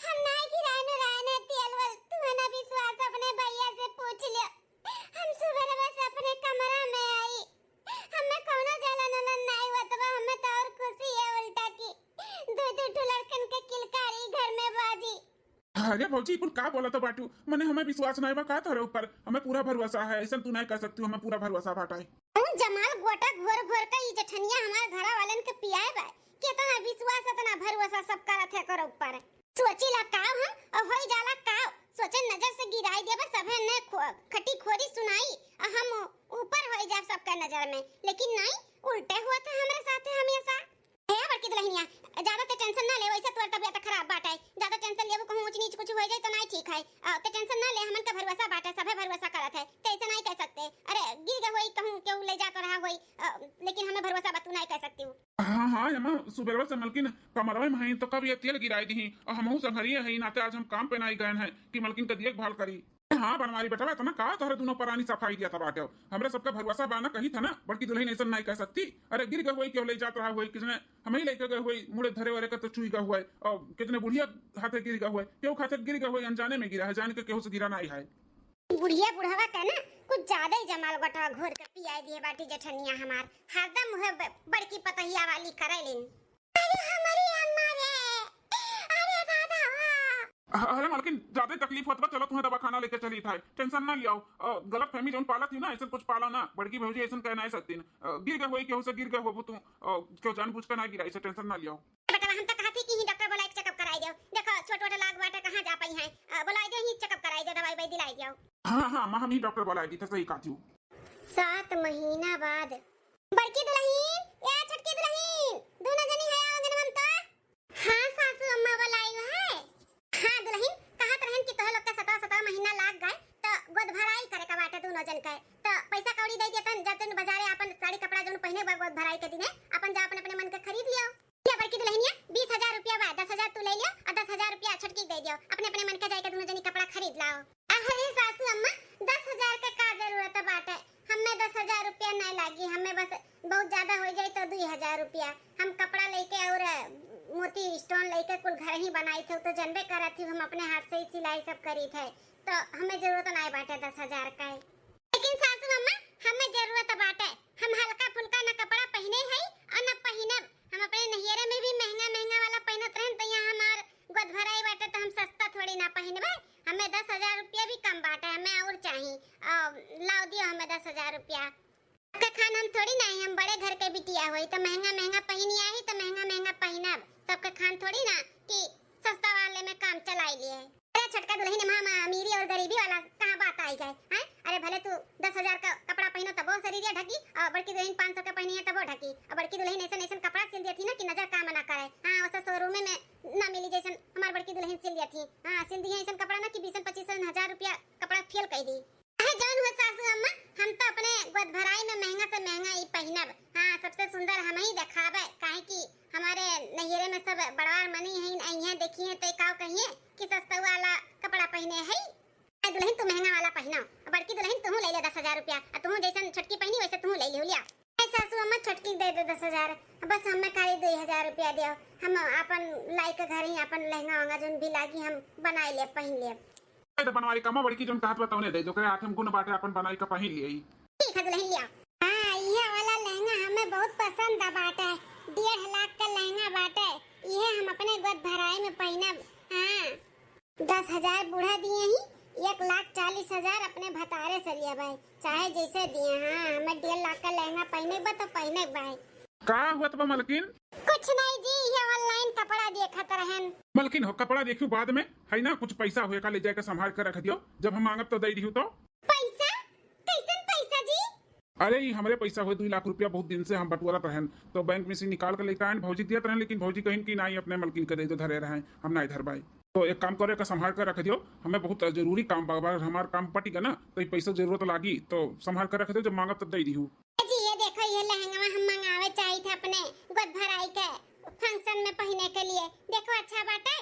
हम नहीं गिराए न रहे न तेल वाला। तू ना विश्वास अपने भैया से पूछ लियो। हम सुबह बस अपने कमरा में आई हमें कोनो जलन नहीं हुआ तब हमें तो और खुशी है उल्टा की दो लड़कन के किलकारी घर में बाजी। अरे भौजी कुल का बोला तो बाटू मने हमें विश्वास नहीं बा का तोरे ऊपर हमें पूरा भरोसा है। ऐसा तू नहीं कर सकती हमें पूरा भरोसा बाटा है। जमाल गोटा घोर का ये जठनिया हमारे घर वालन के पियाए बा कितना विश्वास इतना भरोसा सब करत है कर ऊपर। सोची ला का हम और होई जाला का सोचे नजर से गिराई देबे सभे ने खटी खोरी सुनाई हम ऊपर होई जाब सबका नजर में। लेकिन नहीं उल्टे हुआ था हमारे साथ हमेशा। है बड़की दुल्हनिया ज्यादा ते टेंशन ना ले वैसे तोर तबीयत खराब बाटे। ज्यादा टेंशन लेबो कहूं ऊंच नीच कुछ हो जाए तो नहीं ठीक है। ते टेंशन ना ले हमन का भरोसा बाटे सभे भरोसा करत है ते ऐसा नहीं कह सकते। अरे गिर गए होई कहूं केहू ले जा तो रहा होई लेकिन हमें भरोसा बा तू नहीं कह सकती हूं। हाँ हम सुबह से मलकिन कमरवे में हैं तो कब ये तेल गिराई दी और हमहू संघरिए हैं नाते आज हम काम पे नहीं गए हैं कि मलकिन का देखभाल करी। हाँ बनवारी बेटा तो ना कहा तोहरे दोनों परानी सफाई दिया था बाटे हमरे सबका भरोसा बाना कही था ना। बड़की दुल्हन ऐसा नहीं कह सकती। अरे गिर गए हुई क्यों ले जात रहा हुई किसने हमें लेके गए हुई मुड़े धरे वरे का तो चुई गए हुए और कितने बुढ़िया हाथे गिर गए हुए क्यों खाते गिर गए हुए अनजाने में गिरा है जान के केहू से गिरा नहीं है। बुढ़िया बुढ़ावा का ना कुछ ज्यादा ही जमाल गटवा घोर के पियाई दिए बाटी जेठनिया हमार हरदम मुहे बड़की पतहिया वाली करेलिन। अरे हमारी अम्मा रे, अरे दादा अरे मालकिन ज्यादा तकलीफ होत बा, चलो तुम्हें दवा खाना लेके चली था, टेंशन ना लियाओ। गलत फहमी जौन पाला थी ना, ऐसा कुछ पाला ना, बड़की भौजी ऐसा कहना है सकती न। गिर गए होई केहू से गिर गए होबू तुम, क्यों जानबूझ के ना गिरा, ऐसे टेंशन ना लियाओ। बेटा हम तो कहती कि ही डॉक्टर बोला एक चेकअप कराई दो, देखो छोट-छोट लाग बाटे कहां जा पाई हैं, बोला दे ही चेकअप कराई दो, दवाई वई दिलाई दियो। हाँ मां हम ही डॉक्टर बोलाएगी तो सही कहती हूँ। 7 महीना बाद बड़की दुल्हन या छोटकी दुल्हन दोनों जनी है आंगन ममता। हां सासू अम्मा बुलाई है। हां दुल्हन कहत रहन कि तोह लोग के 17 महीना लाग गए तो गोद भराई करे का बाटे दोनों जन के, तो पैसा कौड़ी दे देतन जतन बाजारे अपन साड़ी कपड़ा जोन पहने गोद भराई के दिने अपन जा अपने अपने मन के खरीद लियो। या बड़की दुल्हनिया 20,000 रुपया बा, 10,000 तू ले लियो और 10,000 रुपया छोटकी दे दियो, अपने अपने मन के जाके दोनों जनी कपड़ा खरीद लाओ। अरे सासू अम्मा 10,000 के का जरूरत बाटे, हमें 10,000 रुपया नहीं लागी, हमें बस बहुत ज्यादा हो जाए तो 2,000 रुपया हम कपड़ा लेके और मोती स्टोन लेके कुल घर ही बनाई थे, तो जनबे करा थी हम अपने हाथ से ही सिलाई सब करी थे, तो हमें जरूरत नहीं बाटे 10,000 का। लेकिन सासू अम्मा हमें जरूरत बाटे, हम हल्का फुल्का न कपड़ा पहने है और न पहनब, हम अपने नहियरे में भी महंगा महंगा वाला पहनत रहन, तो यहाँ हमार गोद भराई बाटे तो हम सस्ता थोड़ी ना पहनबे, हमें 10,000 रुपया भी कम बाटे, हमें और चाहिए लाओ दियो हमें 10,000 रुपया का खान हम थोड़ी ना हम बड़े घर के बिटिया होई तो महंगा महंगा पहनी आई तो महंगा महंगा पहनब, सबका खान थोड़ी ना कि सस्ता वाले में काम चलाई लिए। अरे छोटका दुल्हन मामा अमीरी और गरीबी वाला कहां बात आई गए हैं? अरे भले तू 10,000 का कपड़ा पहनो तब वो शरीर ढकी और बड़की दुल्हन 500 का पहनी है तब वो ढकी, और बड़की दुल्हन ऐसा कपड़ा सिल दी थी ना कि नजर काम ना करे। हां वैसा शोरूम में ना मिली जैसन हमार बड़की दुल्हन सिल दी थी। हां सिल दी है ऐसा कपड़ा ना कि 20-25 रुपया कपड़ा फेल कर दी। अरे जान हो सासू अम्मा हम तो अपने गोद भराई में महंगा से महंगा ही पहनब, हां सबसे सुंदर हम ही दिखावे, काहे कि हमारे नहिरे में सब बड़वार मनी है अइहे देखिए तो काव कहिए कि सस्ता वाला कपड़ा पहने है। ए दुल्हन तू महंगा वाला पहनो, बड़की दुल्हन तू ले ले 10,000 रुपया, और तू जैसन छोटकी पहनी वैसे तू ले लिया। ए सासू अम्मा छोटकी दे दे 10,000, बस हमें खाली 2,000 रुपया दियो, हम अपन लाई के घर ही अपन लहंगा वंगा जोन भी लागी हम बनाई ले पहन ले। तो बनवारी कमा बड़की जोन कहत बताउने दे जो के हाथ हम गुण बाटे अपन बनाई का पहन लिए। ठीक है दुल्हन लिया। हां ये वाला लहंगा हमें बहुत पसंद आ बाटे, 1.5 लाख का लहंगा बाटे, ये हम अपने गोद भराई में पहनब। हां 10,000 बूढ़ा दिए ही, 1,40,000 अपने भतारे से लिया भाई, चाहे जैसे दिए। हां हमें 1.5 लाख का लहंगा पहने बा तो पहने भाई। का हुआ बा मालकिन? कुछ नहीं जी, ये ऑनलाइन कपड़ा देखत रहन। मालकिन हो कपड़ा देखियो बाद में है ना, कुछ पैसा होए का ले जाके संभाल कर रख दियो, जब हम मांगब तो दे दियो। तो पैसा कैसन पैसा जी? अरे ये हमारे पैसा हो 2 लाख रुपया बहुत दिन से हम बटुआरत रहन, तो बैंक में से निकाल कर लेकर आए, भौजी दियत रहन, लेकिन भौजी कहीं की नहीं अपने मलकिन के दे दो धरे रहे, हम ना इधर भाई। तो एक काम करे का संभाल कर रख दियो, हमें बहुत जरूरी काम बा, हमारा काम पटिगा ना तो पैसा जरूरत लागी, तो संभाल कर रख दियो, जब मांगब तब दे दियो। जी ये देखो ये लहंगा हम मंगावे चाहिए थे अपने गोद भराई के फंक्शन में पहने के लिए, देखो अच्छा बाटे।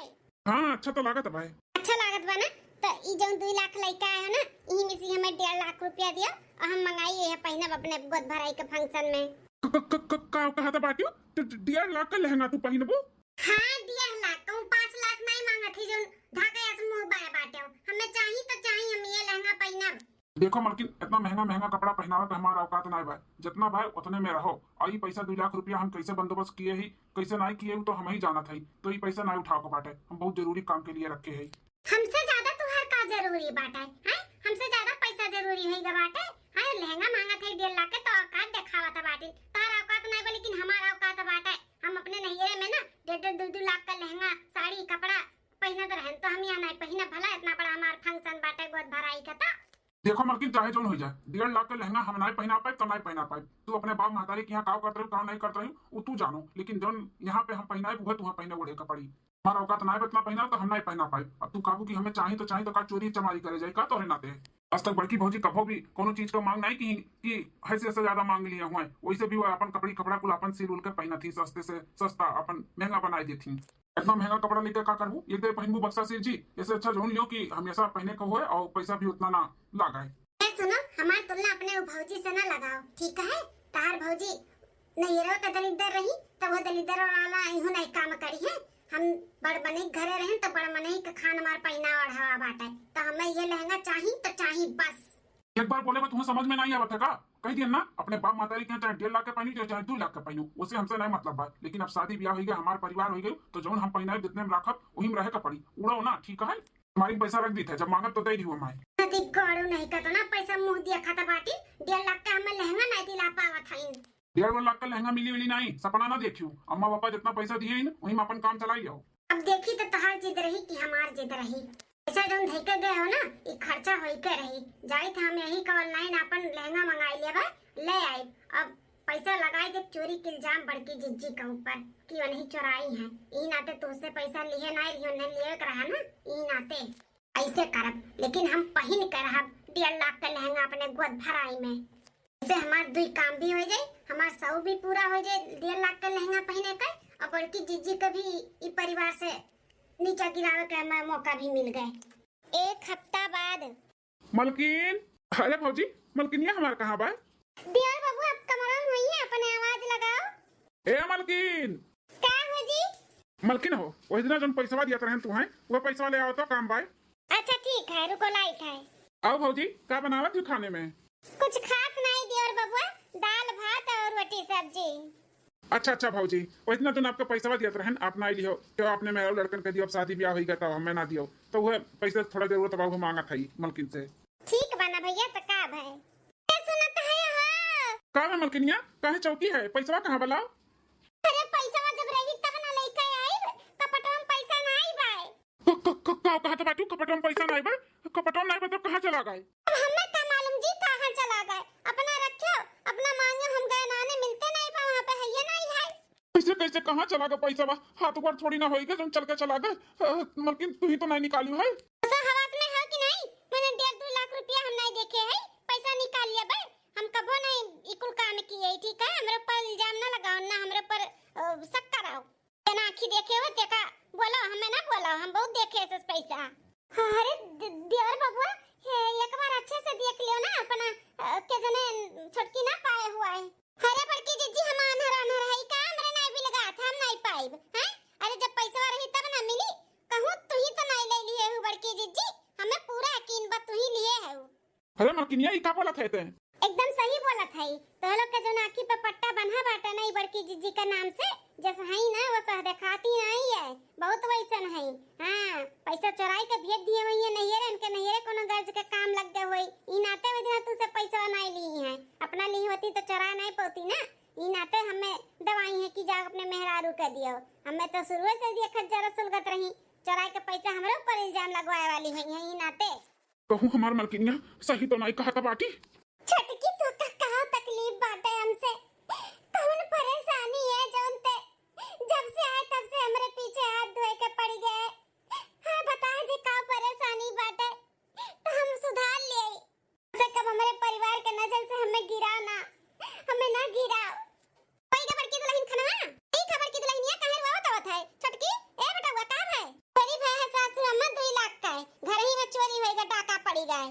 हाँ अच्छा तो लागत भाई, अच्छा लागत बा ना, तो ई जो 2 लाख लइका है ना ई में से हमें 1.5 लाख रुपया दियो और हम मंगाई है पहनब अपने गोद भराई के फंक्शन में। का कहा था बाटियो तो 1.5 लाख का लहंगा तू पहनबो? हां 1.5 लाख कहूं 5 लाख नहीं मांगत थी जो ढाके ऐसे मुंह बाय बाटे, हमें चाहिए तो चाहिए हम ये लहंगा पहनब। देखो मालकिन इतना महंगा महंगा कपड़ा पहनावे का हमारा औकात नहीं भाई, जितना भाई उतने में रहो, और ये पैसा 2 लाख रुपया हम कैसे बंदोबस्त किए ही कैसे नहीं किए तो हम ही जाना था, तो ये पैसा नहीं उठाओ को बाटे, हम बहुत जरूरी काम के लिए रखे है। हमसे ज्यादा तुहार का जरूरी बाटे है, हमसे ज्यादा पैसा जरूरी है बाटे। हां लहंगा मांगा थे 1.5 लाख के, तो औकात दिखावा था बाटे, तार औकात नहीं बा लेकिन हमारा औकात बाटे, हम अपने नहिरे में ना 1.5-2 लाख का लहंगा साड़ी कपड़ा पहनत रहन, तो हम यहाँ नहीं पहनब, भला इतना बड़ा हमार फंक्शन बाटे गोद भराई का। तो देखो मालकिन चाहे जो हो जाए 1.5 लाख का लहंगा हम नहीं पहना पाए तो नहीं पहना पाए, तू अपने बाप महतारी के यहाँ काम करते रहो काम नहीं करते रहो वो तू जानो, लेकिन जो यहाँ पे हम पहनाए वो तुम पहने उड़े कपड़ी, हमारा औकात नहीं बतना पहना तो हम नहीं पहना पाए। अब तू काबू की हमें चाहिए तो का चोरी चमारी करे जाए का तो नाते आज तक बड़की भौजी कभो भी कोनो चीज का मांग नहीं की कि ऐसे से ज्यादा मांग लिया हुआ है, वैसे भी वो अपन कपड़ी कपड़ा कुल अपन सिल उल के पहना थी, सस्ते से सस्ता अपन महंगा बनाई दी थी। इतना महंगा कपड़ा लेकर का करूँ, एक दे पहनबू बक्सा सिर जी, ऐसे अच्छा जोन लियो कि हमेशा पहने को होए और पैसा भी उतना ना लगाए। सुनो हमार तुलना अपने भौजी से ना लगाओ, ठीक है? तार भौजी नहिरो का दलिद्दर रही तब वो दलिद्दर वाला इहु नहीं काम करी है, हम बड़ बने घरे रहे तो बड़ मने के खान मार पहना ओढ़ावा बाटे, तो हमें ये लहंगा चाहिए तो चाहिए बस। एक बार बोले तुम्हें समझ में नहीं आवत है का? कह दिया ना अपने बाप मातारी के चाहे 1.5 लाख के पहनी चाहे 2 लाख के पहनू, उससे हमसे नहीं मतलब बा। लेकिन अब शादी ब्याह हो गया, हमारे परिवार हो गए, तो जो हम पहनाए जितने में रखब वही में रहे का पड़ी। उड़ो ना, ठीक है? हमारी पैसा रख दी थे, जब मांगब तो दे दी हमारे। नदी गड़ू नहीं का तो ना पैसा मुंह दिया खाता बाटी 1.5 लाख का हमें लहंगा नहीं दिला पावत हई। 1.5 लाख का लहंगा मिली मिली नहीं, सपना ना देखियो। अम्मा पापा जितना पैसा दिए वही में अपन काम चलाई जाओ। अब देखी तो तहार जिद रही कि हमार जिद रही। पैसा जो धइके गए हो ना ये खर्चा होई के रही। जाई था हम यही का ऑनलाइन अपन लहंगा मंगाई लेबा, ले आई। अब पैसा लगाई दे चोरी के इल्जाम बड़की जिज्जी के ऊपर कि वही चोराई है। ई नाते तुझसे पैसा लिए ना लियो ने लिए कर रहा ना, ई नाते ऐसे करब। लेकिन हम पहन कर रहब 1.5 लाख का लहंगा अपने गोद भराई में। इससे हमार दुई काम भी हो जाए, हमार सौ भी पूरा हो जाए 1.5 लाख का लहंगा पहने का, और बड़की जिज्जी का भी ई परिवार से नीचा गिरावे का हमें मौका भी मिल गए। 1 हफ्ता बाद मलकिन, अरे भौजी मलकिनिया हमारे कहाँ बा? दियार बाबू आप कमरा में होइए, अपने आवाज लगाओ। ए मलकिन, का हो जी? मलकिन हो वही दिन जो पैसा दिया रहन तू है वो पैसा ले आओ तो काम बाय। अच्छा ठीक है, रुको लाइट है। आओ भौजी, क्या बनावत हो खाने में? कुछ खास नहीं दियार बाबू, दाल भात और रोटी सब्जी। अच्छा अच्छा भौजी, वो इतना दिन आपका पैसा दिया रहन आप ना लियो, तो आपने मेरे लड़कन के दियो, अब शादी ब्याह हो गया तब मैं ना दियो, तो वो पैसा थोड़ा जरूरत अब मांगा था मलकिन से। ठीक बना भैया, तो का भाई सुनत है? हां का है मलकिनिया, काहे चौकी है? पैसा कहां बला? अरे पैसा जब रही तब ना लेके आई, कपटवा में पैसा नहीं बाय। कहा तो बाटू कपटवा में पैसा नहीं बा? कपटवा नहीं बा तो कहां चला गए? अब हमें का मालूम जी कहां चला गए। अपना रखो, अपना मांगे, हम गए नाने मिलते नहीं पा वहां पे है ये नहीं है। कैसे कैसे कहां चला गया पैसा बा? हाथ ऊपर थोड़ी ना होएगा जो चल के चला गए। मलकिन तू ही तो नहीं निकाली है। ऐसा हवास में है कि नहीं? मैंने 1.5 लाख रुपया हम नहीं देखे है, पैसा निकाल लिया बे। हम कबो नहीं इकुल काम किए, ठीक है? हमरे ऊपर इल्जाम ना लगाओ, ना हमरे ऊपर शक कराओ। ना आंखी देखे हो तेका बोलो, हमें ना बोलो, हम बहुत देखे ऐसे पैसा। अरे देवर बाबू एक बार अच्छे से देख लियो ना, अपना के जने छटकी ना पाए हुआ है। अरे बड़की जीजी हम अनहर अनहर है का, हमरे नहीं भी लगा था, हम नहीं पाइब हैं। अरे जब पैसा रही तब ना मिली, कहूं तू ही तो नहीं ले लिए हो बड़की जीजी, हमें पूरा यकीन बा तू ही लिए है। अरे मलकिनिया ई का बोला थे? एकदम सही बोला था। तो लोग के जो आंखी पे पट्टा बंधा बाटा नहीं बड़की जीजी का नाम से, जैसे है ना वो सह दिखाती नहीं है, बहुत वैसन है। हां पैसा चोराई के भेज दिए हुई है, नहीं रे इनके नहीं रे कोनो गर्ज के काम लग गए हुई। ई नाते में दिन तू से पैसा नहीं ली है, अपना ली होती तो चोरा नहीं पाती ना। ई नाते हमें दवाई है कि जा अपने मेहरारू के दियो। हमें तो शुरू से देखत जरा सुलगत रही, चोराई के पैसा हमरे ऊपर इल्जाम लगवाए वाली है। ई नाते कहूं हमार मलकिनिया सही तो नहीं कहा था बाटी। छटकी तो का कहा तकलीफ बाटे हमसे, कौन परेशानी है जानते? जब से आए तब से हमरे पीछे हाथ धोए के पड़ गए। हां बता दे का परेशानी बाटे तो हम सुधार ले। से कब हमारे परिवार के नजर से हमें गिराओ ना, हमें ना गिराओ। कोई खबर की दुल्हन खनवा ई खबर की दुल्हनिया काहे रोवत है? छटकी ए बेटा हुआ का है? तेरी भाई है सासू अम्मा 2 लाख का है, घर ही में चोरी होएगा, डाका पड़ी गए।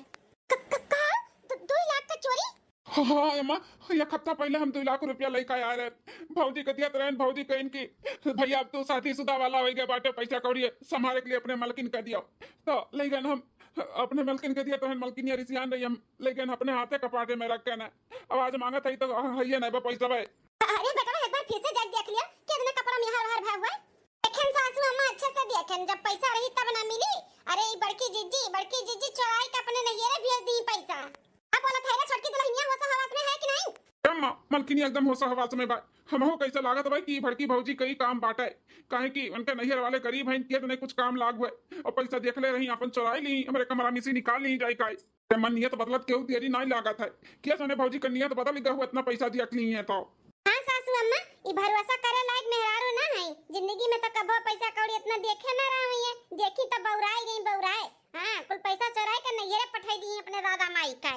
2 लाख का चोरी? हाँ अम्मा, एक हफ्ता पहले हम 2 लाख रुपया लेके आया रहे। भौजी के दिया रहन, भौजी कहीं की भैया अब तू शादीशुदा वाला हो गया बाटे, पैसा कौड़ी संभाले के लिए अपने मलकिन का दिया। तो लेकिन हम अपने मलकिन के दिया तो मलकिन रिसियान रही हम, लेकिन अपने हाथे कपाटे में रख के ना आवाज मांगा था तो है नहीं पैसा भाई। अरे बेटा एक बार फिर से जाके देख लिया कितने कपड़ा में हर हर भाग हुआ। देखें सासू अम्मा अच्छे से देखें, जब पैसा रही तब ना मिली। अरे बड़की जीजी चोराई का अपने नहीं रे भेज दी पैसा। अब बोला था छोटकी दुल्हनिया होश हवास में है कि नहीं? अम्मा मलकिनी एकदम होश हवास में बा। हमहू कैसे लागत भाई कि भड़की भौजी कई काम बाटे, काहे कि उनके नैहर वाले गरीब हैं, किए तो नहीं कुछ काम लाग हुए और पैसा देख ले रही अपन चोराई ली, हमारे कमरा में से निकाल ली जाए का मन नियत बदलत केहू देरी नहीं लागत है। किया सने भौजी का नियत बदल गया हुआ, इतना पैसा दिया ली है तो। हां सासू अम्मा ई भरोसा करे लायक मेहरारू ना है जिंदगी में, तो कबो पैसा कौड़ी इतना देखे ना रही है। देखी तो बौराई गई बौराए। हां कुल पैसा चोराई के नैहरे पठाई दी अपने दादा माई का।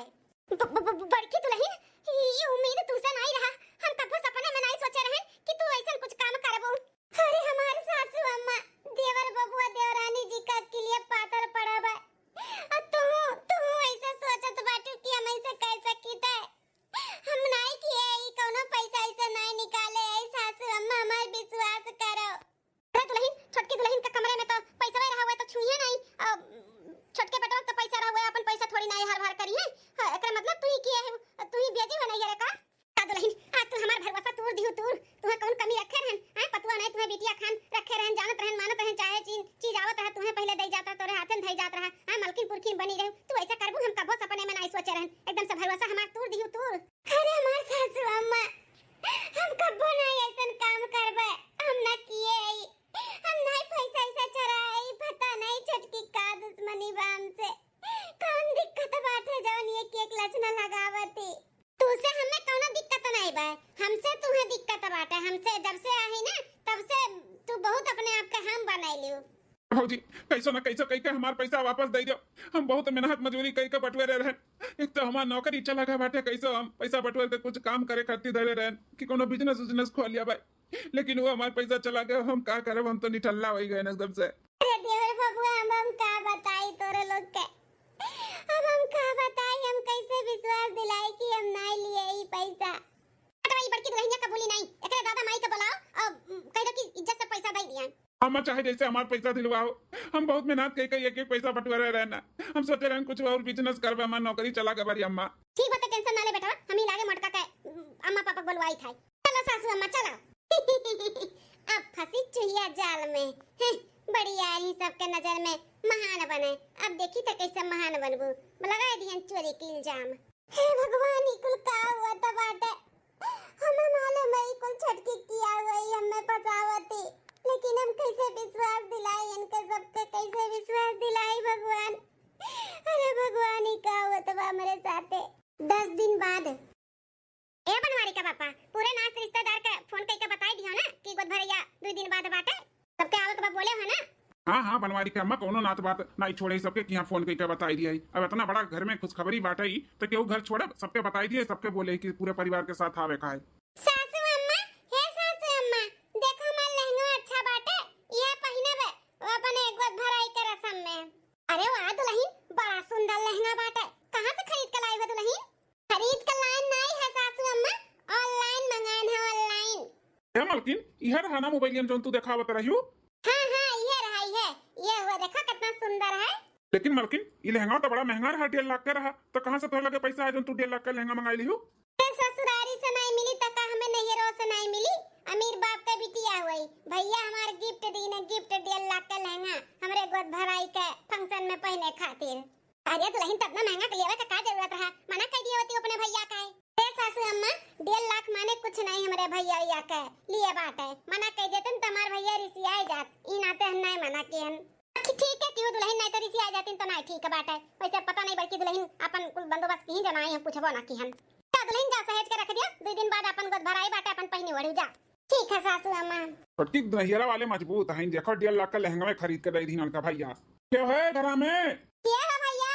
बड़की दुल्हन ये उम्मीद तुझसे नहीं रहा, हम कभी सपने में नहीं सोचे रहे कि तू ऐसा कुछ काम करबो। अरे हमारे सासू अम्मा देवर बबुआ देवरानी जी का के लिए पातर पड़ा बा, तू ऐसे सोचत बाटू कि हम ऐसे कैसे कीते? हम नहीं किए, ई कोनो पैसा ऐसे नहीं निकाले। ऐ सासू अम्मा हमार विश्वास करो। अरे दुल्हन छोटकी दुल्हन के कमरे में तो पैसा रहा हुआ तो छुइए नहीं, छोटके बेटा तो पैसा रहा हुआ, अपन पैसा थोड़ी नहीं हर भर करी है। एकरा मतलब भेजी हो नहीं रे का दुल्हन आज तू हमार भरवसा तूर दियो तूर तुहे कौन कमी रखे रहन आए पतुआ नहीं तुहे बिटिया खान रखे रहन जानत रहन मानत रहन चाहे चीज आवत रहा तुहे पहले दई जाता तोरे हाथन धई जात रहा हां मलकिन पुरखी बनी रहे तू ऐसा करबू हम कबो सपने में नहीं सोचे रहन एकदम से भरवसा हमार तूर दियो तूर अरे हमार सासू अम्मा हम कबो नहीं ऐसन काम करबे हम ना किए हम नहीं पैसा ऐसा चराई पता नहीं छटकी का दुश्मनी बाम से कौन दिक्कत बात है जवन ये केक लचना लगावती तुसे हमें कोनो दिक्कत नहीं बा हमसे तुम्हें दिक्कत बाटे हमसे जब से आई ना तब से तू बहुत अपने आप का हम बनाइलियो भौजी कैसो ना कैसो कई के हमार पैसा वापस दे दो हम बहुत मेहनत मजदूरी कई के बटवे रहे एक तो हमार नौकरी चला गया बाटे कैसो हम पैसा बटवे के कुछ काम करे खातिर धरे रहे कि कोनो बिजनेस खोल लिया भाई लेकिन वो हमार पैसा चला गया हम का करब हम तो निठल्ला हो गए एकदम से अरे देवर बबुआ हम का बताई तोरे लोग के अब हम का बताई हम कैसे विश्वास दिलाई कि हम नहीं लिए ई पैसा अरे ई बड़की दुल्हनिया का बोली नहीं एकरे दादा माई के बुलाओ और कह दो कि इज्जत से पैसा दे दिया हम चाहे जैसे हमार पैसा दिलवाओ हम बहुत मेहनत कई एक पैसा बटवारे रहना हम सोचे रहन कुछ और बिजनेस करबे हमार नौकरी चला के बारी अम्मा ठीक बात टेंशन ना ले बेटा हम ही लागे मटका के अम्मा पापा बुलवाई था चलो सासू अम्मा चलो अब फंसी चुहिया जाल में बढ़िया ही सबके नजर में महान बने अब देखी तो कैसे महान बनबू लगा दिहन चोरी के इल्जाम हे भगवान ई कुल का हुआ त बाटे हमें मालूम है कुल छटकी किया गई हमें फसावती लेकिन हम कैसे विश्वास दिलाई इनके सबके कैसे विश्वास दिलाई भगवान अरे भगवान ही का हुआ तब हमारे साथे 10 दिन बाद ए बनवारी का पापा पूरे नाच रिश्तेदार के फोन करके बताई दियो ना कि गोद भरैया 2 दिन बाद बाटे सबके आवे के बाद बोले हो ना हाँ बनवारी के अम्मा कोनो नात बात नहीं छोड़े सबके कि यहाँ फोन करके बताई दिया अब इतना बड़ा घर में खुशखबरी बाटे तो केहू घर छोड़े सबके बताई दिए सबके बोले कि पूरे परिवार के साथ आवे का है सासू अम्मा हे सासू अम्मा देखो हमार लहंगा अच्छा बाटे ये पहिनबे अपने गोद भराई के रस्म में अरे वाह दुल्हन बड़ा सुंदर लहंगा बाटे कहां से खरीद के लाई हो दुल्हन खरीद के लाई नहीं है सासू अम्मा ऑनलाइन मंगाइन है ऑनलाइन ए मलकिन इहर रहना मोबाइल में जोन तू देखावत रहियो ये हुआ देखो कितना सुंदर है लेकिन मलकिन ये लहंगा तो बड़ा महंगा रहा 1.5 लाख का रहा तो कहाँ से तोहर लगे पैसा है जो तू 1.5 लाख का लहंगा मंगाई लियो ससुरारी से नहीं मिली तो का हमें नैहरों से नहीं मिली अमीर बाप का बिटिया हुई भैया हमार गिफ्ट दी ने गिफ्ट 1.5 लाख का लहंगा हमरे गोद भराई के फंक्शन में पहने खातिर अरे दुल्हन तब ना महंगा लेवे का जरूरत रहा मना कर दिए होती अपने भैया का है सासू अम्मा 1.5 लाख माने कुछ नहीं हमारे भैया के लिए बात है मना कर देते तो हमार भैया रिसिया जात ई नाते हम नहीं मना कियन ठीक है क्यों दुल्हन नहीं तो रिसिया जाती तो नहीं ठीक है बात है वैसे पता नहीं बल्कि दुल्हन अपन कुल बंदोबस्त की जनाई हम पूछबो ना की हम दुल्हन जा सहेज के रख दिया 2 दिन बाद अपन गोद भराई बाटे अपन पहिनी वढ़ू जा ठीक है सासू अम्मा पट्टी दहिया वाले मजबूत हैं देखो 1.5 लाख का लहंगा में खरीद कर दे दी उनका भैया क्या है घर में क्या है भैया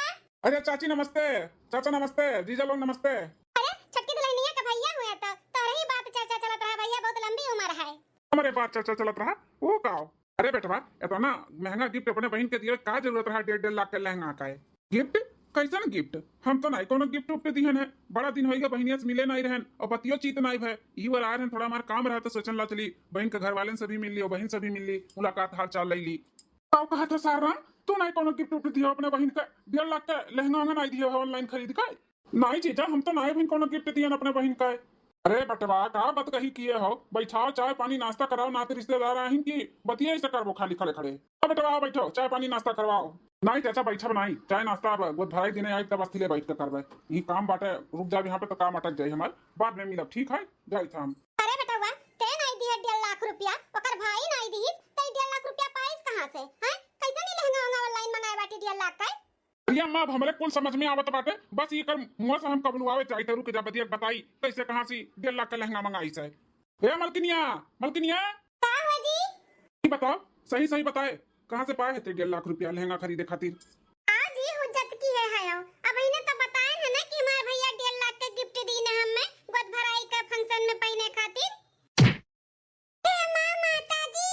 अरे चाची नमस्ते चाचा नमस्ते जीजा लोग नमस्ते अरे छटकी दुल्हनिया का भैया हुआ तो रही बात चर्चा चलत रहा भैया बहुत लंबी उम्र है हमारे बात चर्चा चलत रहा वो का अरे बेटवा इतना महंगा गिफ्ट अपने बहन के दिए का जरूरत रहा 1.5 लाख का लहंगा का है गिफ्ट कैसन गिफ्ट हम तो नहीं कोनो गिफ्ट उफ्ट दिहन है बड़ा दिन होइगा बहनिया से मिले नहीं रहन और पतियो चीत नहीं भय ई बार आ रहन थोड़ा हमार काम रहा तो सोचन ला चली बहन के घर वाले से भी मिल ली और बहन से भी मिल ली मुलाकात हाल चाल ले ली का कहा था सारा तू नहीं कोनो गिफ्ट उफ्ट दियो अपने बहन का 1.5 लाख का लहंगा नहीं दियो ऑनलाइन खरीद का नहीं जीजा हम तो नहीं भी कोनो गिफ्ट दियन अपने बहन का अरे बटवा का बात कही किए हो बैठाओ चाय पानी नाश्ता कराओ नाते रिश्तेदार आएं कि बतिया ऐसे करबो खाली खड़े खड़े अब बटवा बैठो चाय पानी नाश्ता करवाओ नहीं चाचा बैठा बनाई चाय नाश्ता गोद भराई देने आई तब अस्थिले बैठ कर करबे ये काम बाटे रुक जा यहाँ पे तो काम अटक जाए हमार बाद में मिलब ठीक है जाई था हम अरे बेटा ते नहीं दी 1.5 लाख रुपया ओकर भाई नहीं दी तो 1.5 लाख रुपया पाइस कहां से हैं कैसे नहीं लहंगा ऑनलाइन मंगाए बाटी 1.5 लाख का प्रिया माँ हमरे कुल समझ में आवत बाटे बस ये कर मुंह से हम कबुलवावे चाहे तरू के जब बदिया बताई कैसे कहां से 1.5 लाख का लहंगा मंगाई से ए मलकिनिया का हो जी बताओ सही सही बताए कहां से पाए थे 1.5 लाख रुपया लहंगा खरीदे खातिर आज ही हुज्जत की है हायो अब इन्हें तो बताए है ना कि हमारे भैया 1.5 लाख का गिफ्ट दी ना हमें गोद भराई का फंक्शन में पहने खातिर हे माता जी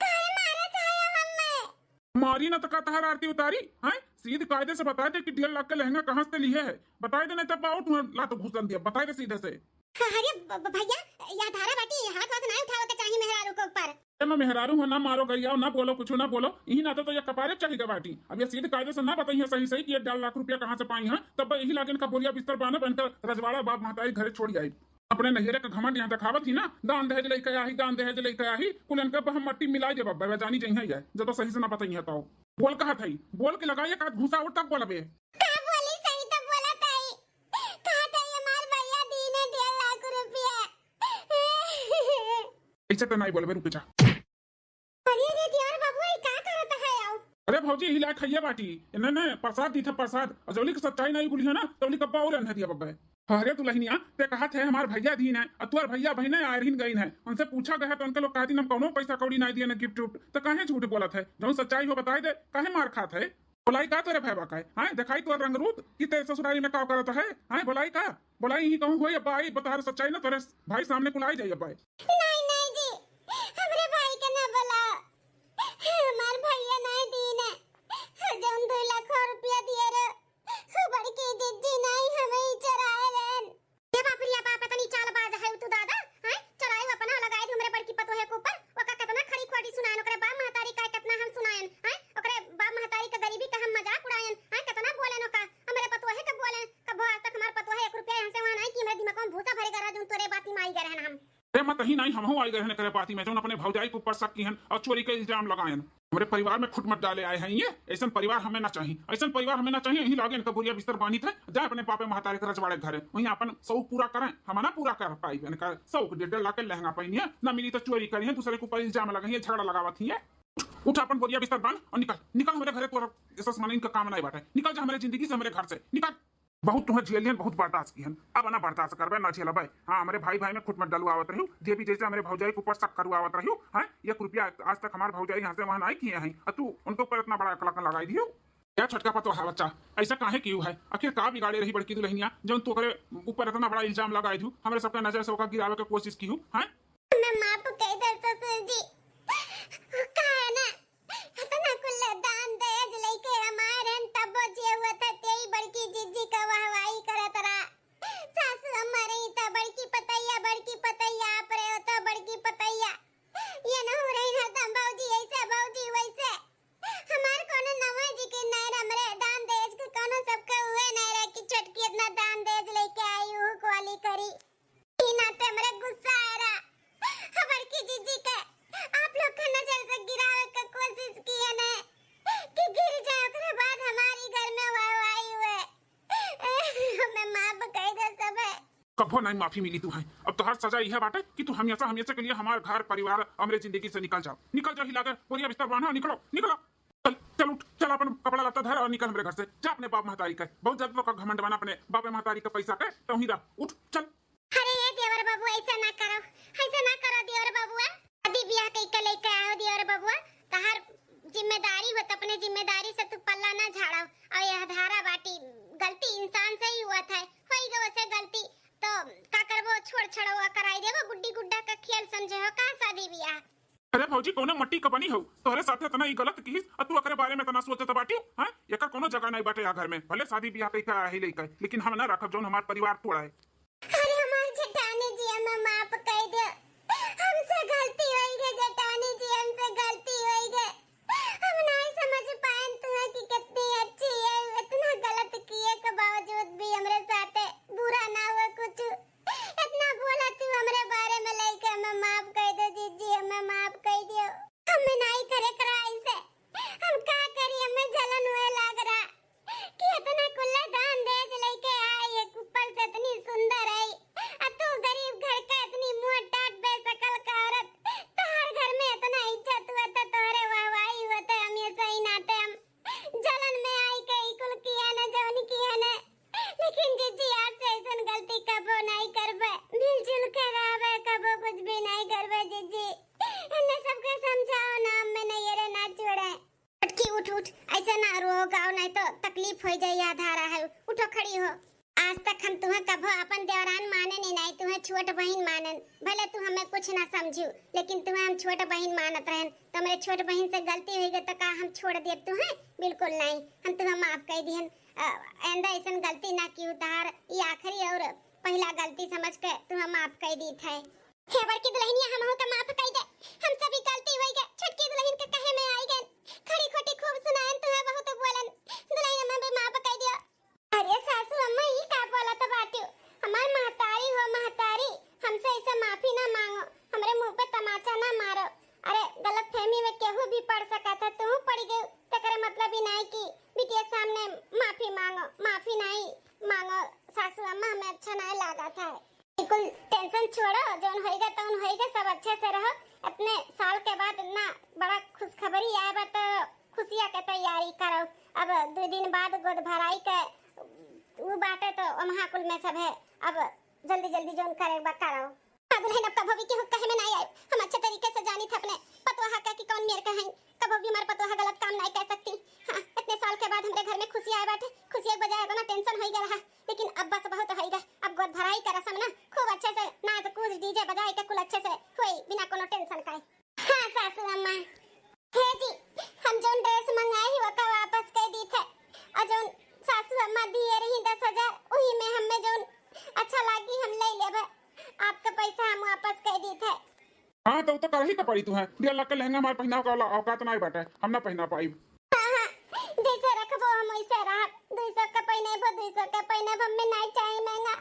काहे मारे थाया हमें मारी न तका तहर आरती उतारी हैं सीधे कायदे से बता दे कि 1.5 लाख का लहंगा कहां से लिए है बताए दे नहीं तब आउट ला तो घुसन दिया बताए दे सीधे से अरे भैया या धारा बाटी हाथ हाथ ना उठाओ के चाहिए मेहरारू के ऊपर। मैं मेहरारू हूँ ना मारो गैया ना बोलो कुछ ना बोलो यही ना तो ये कपारे चढ़ी बाटी। अब ये सीधे कायदे से ना बताइए सही सही कि 1.5 लाख रुपया कहाँ से पाई है तब यही लागे का बोलिया बिस्तर बाना बनकर रजवाड़ा बाप महतारी घरे छोड़ आई। अपने नहिरे का घमंड यहाँ दिखावत ही ना दान दहेज लेके आई दान दहेज लेके आई कुल इनका हम मट्टी मिला जे बाबा जानी जही है जब तो सही से ना बताइए तो बोल कहा था बोल के लगाइए का घुसा उठ तक बोलबे ऐसे तो नहीं बोलबे रुक जा। अरे भौजी हिला खइया बाटी इन्होंने प्रसाद दी था प्रसाद अजौली की सच्चाई नहीं गुली है ना तो कब्बा और अनह दिया बब्बे। अरे तू लहनिया ते कहा थे हमार भैया दीन है अतुअर भैया बहने आयरहीन गईन है उनसे पूछा गया तो उनके लोग कहती हम कौनो पैसा कौड़ी नहीं दिए ना गिफ्ट उफ्ट तो काहे झूठ बोला थे जो सच्चाई हो बताई दे काहे मार खात है बोलाई का तेरे भैया का है दिखाई तो रंग रूप कि तेरे ससुराली में का करता है बोलाई का बोलाई ही कहूँ हो अब्बा आई बता सच्चाई ना तेरे भाई सामने कुलाई जाइए अब्बा। नहीं नहीं जी हमरे भाई के ना बोला हमार भैया नहीं दीन है जौन 2 लाख रुपया दिए रे बड़की जिज्जी नहीं हमें ही चराए रहन ये बापरिया बाप पता नहीं चाल बाज है तू दादा है चराए अपना लगाए दी हमरे बड़की पतो है के ऊपर ओका कितना खड़ी खोटी सुनाएन ओकरे बाप महतारी का कितना हम सुनाएन है ओकरे बाप महतारी का गरीबी का हम मजाक उड़ाएन है कितना बोलेन ओका हमरे पतो है कब बोलेन कब आज तक हमार पतो है 1 रुपया यहां से वहां नहीं कि मेरे दिमाग में भूसा भरे करा दूं तोरे बाती में आई गए रहन हम अरे मत ही नहीं हम आई गए करे पाती में जो अपने भौजाई के ऊपर शक की और चोरी के इल्जाम लगायन हमारे परिवार में खुट मत डाले आए हैं ये ऐसा परिवार हमें ना चाहिए ऐसा परिवार हमें ना चाहिए यही लागे इनका बुरिया बिस्तर बानी थे जाए अपने पापे महतारे के रजवाड़े घरे वहीं अपन शौक पूरा करें हम ना पूरा कर पाई इनका शौक 1.5 लाख लहंगा पहनिए ना मिली तो चोरी करिए दूसरे के ऊपर इल्जाम लगाइए झगड़ा लगावत ही है। उठ अपन बोरिया बिस्तर बांध और निकल निकल हमारे घरे तो ससमानी इनका काम नहीं बाटे निकल जा हमारे जिंदगी से हमारे घर से निकल। बहुत तुम्हें झेलियन बहुत बर्दाश्त की अब ना बर्दाश्त करबे ना झेलबे। हाँ हमारे भाई भाई में खुद मत डलू आवत रही जे भी जैसे हमारे भौजाई के ऊपर शक करू आवत रही है 1 रुपया आज तक हमारे भौजाई यहाँ से वहां नहीं किए हैं और तू उनके ऊपर इतना बड़ा कलकन लगाई दियो क्या छटका पतो है बच्चा ऐसा काहे क्यों है आखिर का बिगाड़े रही बड़की दुल्हनिया जो तू करे ऊपर इतना बड़ा इल्जाम लगाई दू हमारे सबके नजर से ओका गिरावे की कोशिश की हूँ है मैं माफ कह दे ससुर जी काहे ना इतना कुल दान दहेज लेके हमारे तब जे हुआ था तेई बड़की जिज्जी का वाहवाही करत रहा सासू हमारे ही था बड़की पतैया पर होता बड़की पतैया ये ना हो रही हरदम बाबूजी ऐसे बाबूजी वैसे हमार कोनो नवा जी के नहीं हमरे दान दहेज के कोनो सबके हुए नहीं रहे कि छटकी इतना दान दहेज लेके आई हूं क्वाली करी इना ते हमरे गुस्सा आ रहा बड़की जिज्जी के आप लोग का नजर से गिरावे का कोशिश की है ना कि गिर जाए उसके बाद हमारी घर में वाहवाही हुए मैं माफ कह दे सब है कभो नहीं माफी मिली तू है अब तो हर सजा यह बाटे कि तू हमेशा के लिए हमारे घर परिवार हमारे जिंदगी से निकल जाओ हिलाकर बोरिया बिस्तर बांधो निकलो निकलो चल उठ चल अपन कपड़ा लत्ता धर और निकल मेरे घर से जा अपने बाप महतारी का बहुत ज्यादा का घमंड बना अपने बाप महतारी का पैसा का तो ही रह उठ चल। अरे ये देवर बाबू ऐसा ना करो देवर बाबू अभी ब्याह कई के लेके आओ देवर बाबू तहार जिम्मेदारी हो तो अपने जिम्मेदारी से तू पल्ला ना झाड़ो और यह धारा बाटी गलती इंसान से ही हुआ था होई गो से गलती तो का करबो छोड़ छड़वा कराई देबो गुड्डी गुड्डा का खेल समझे हो का शादी ब्याह। अरे भौजी कोनो मट्टी का बनी हो तोहरे साथे इतना ही गलत की तू अकरे बारे में तना सोचत बाटी हां एकर कोनो जगह नहीं बाटे या घर में भले शादी ब्याह कई का ही लेके लेकिन हम ना रखब जोन हमार परिवार तोड़ा है। अरे हमार जेठानी जी हमें माफ कह दे हमसे गलती होई गई जेठानी जी हमसे गलती होई गई हम नहीं समझ पाए तुम्हें कि कितनी अच्छी है इतना गलत किए के बावजूद भी हमरे साथे बुरा ना हुआ कुछ इतना बोला तू हमरे बारे में लेके हमें माफ कह दे जीजी हमें माफ कह दियो हमें नहीं करे कराई से हम का करी हमें जलन हुए लग रहा कि इतना कुल्ला दान दहेज लेके आई एक ऊपर से इतनी सुंदर है और तू गरीब घर का इतनी मुंह टाट बेशकल का औरत तोहर घर में इतना इज्जत हुआ था तोहरे वाहवाही हुआ था हम ये सही नाते हम जलन में आई कई कुल किया ना जौन किया ना लेकिन जीजी आज से ऐसा गलती कबो नहीं करबे मिलजुल के रहबे कबो कुछ भी नहीं करबे जीजी इन्हें सबके समझाओ ना मैं नहीं रे ना छोड़े अटकी उठ उठ ऐसा ना रो गाओ नहीं तो तकलीफ हो जाए या धारा है उठो खड़ी हो आज तक हम तुम्हें कबो अपन देवरान माने नहीं तुम्हें छोट बहन मानन भले तू हमें कुछ ना समझू लेकिन तुम्हें हम छोट बहन मानत रहन तो मेरे छोट बहन से गलती हुई तो का हम छोड़ दे तुम्हें बिल्कुल नहीं हम तुम्हें माफ कर दिहन आंदा ऐसा गलती ना की उतार ये आखिरी और पहला गलती समझ के तू हम माफ कर दी थे। हे बड़की दुल्हनिया हम का माफ कर दे, हमसे भी गलती हो गई। छोटकी दुल्हन के कहे में आई गए, खड़ी खोटी खूब सुनाएन तुम्हें बहुत बोलन, दुल्हन में भी माफ कर दिया। अरे सासू अम्मा ही का बोला तो बाटू, हमार महतारी हो महतारी, हमसे ऐसे माफी ना मांगो, हमारे मुंह पे तमाचा ना मारो। अरे गलत फहमी में केहू भी पड़ सका था, तू पड़ गई तकरे मतलब ही नहीं कि बिटिया के सामने माफी मांगो, माफी नहीं मांगो। सासू अम्मा हमें अच्छा नहीं लगा था। बिल्कुल टेंशन छोड़ो, जोन होएगा तो होएगा, सब अच्छे से रहो। अपने साल के बाद इतना बड़ा खुशखबरी आए बा तो खुशियां के तैयारी करो। अब 2 दिन बाद गोद भराई के वो बाटे तो महाकुल में सब है, अब जल्दी जल्दी जोन करे बा करो। दुल्हन अब कभी के कहे में नहीं आए, हम अच्छे तरीके से जानी थे अपने पतवाहा का कि कौन मेरे का है, कभी भी हमारे पतवाहा गलत काम नहीं कर सकती। हाँ, इतने साल के बाद हमारे घर में खुशी आए बाटे, खुशी के बजाय इतना टेंशन हो गया, लेकिन अब बस बहुत हो गया। अब गोद भराई का रस्म ना खूब अच्छे से नाच कूद डीजे बजाए के कुल अच्छे से हुई बिना कोनो टेंशन का। हाँ सासू अम्मा, हे जी हम जोन ड्रेस मंगाए ही वो का वापस कर दी थे, और जोन सासू अम्मा दिए रही 10,000 वही में हमें जोन अच्छा लगी हम ले लेबे, आपका पैसा हम वापस कर दी थे। हाँ तो कर ही पड़ी तू है, 1.5 लाख का लहंगा हमारे पहनाव का औकात नहीं बाटे, हम ना पहना पाई। हाँ, जैसे रखबो हम वैसे रह, 200 का पहने 200 का पहने, हमें नहीं चाहिए महंगा।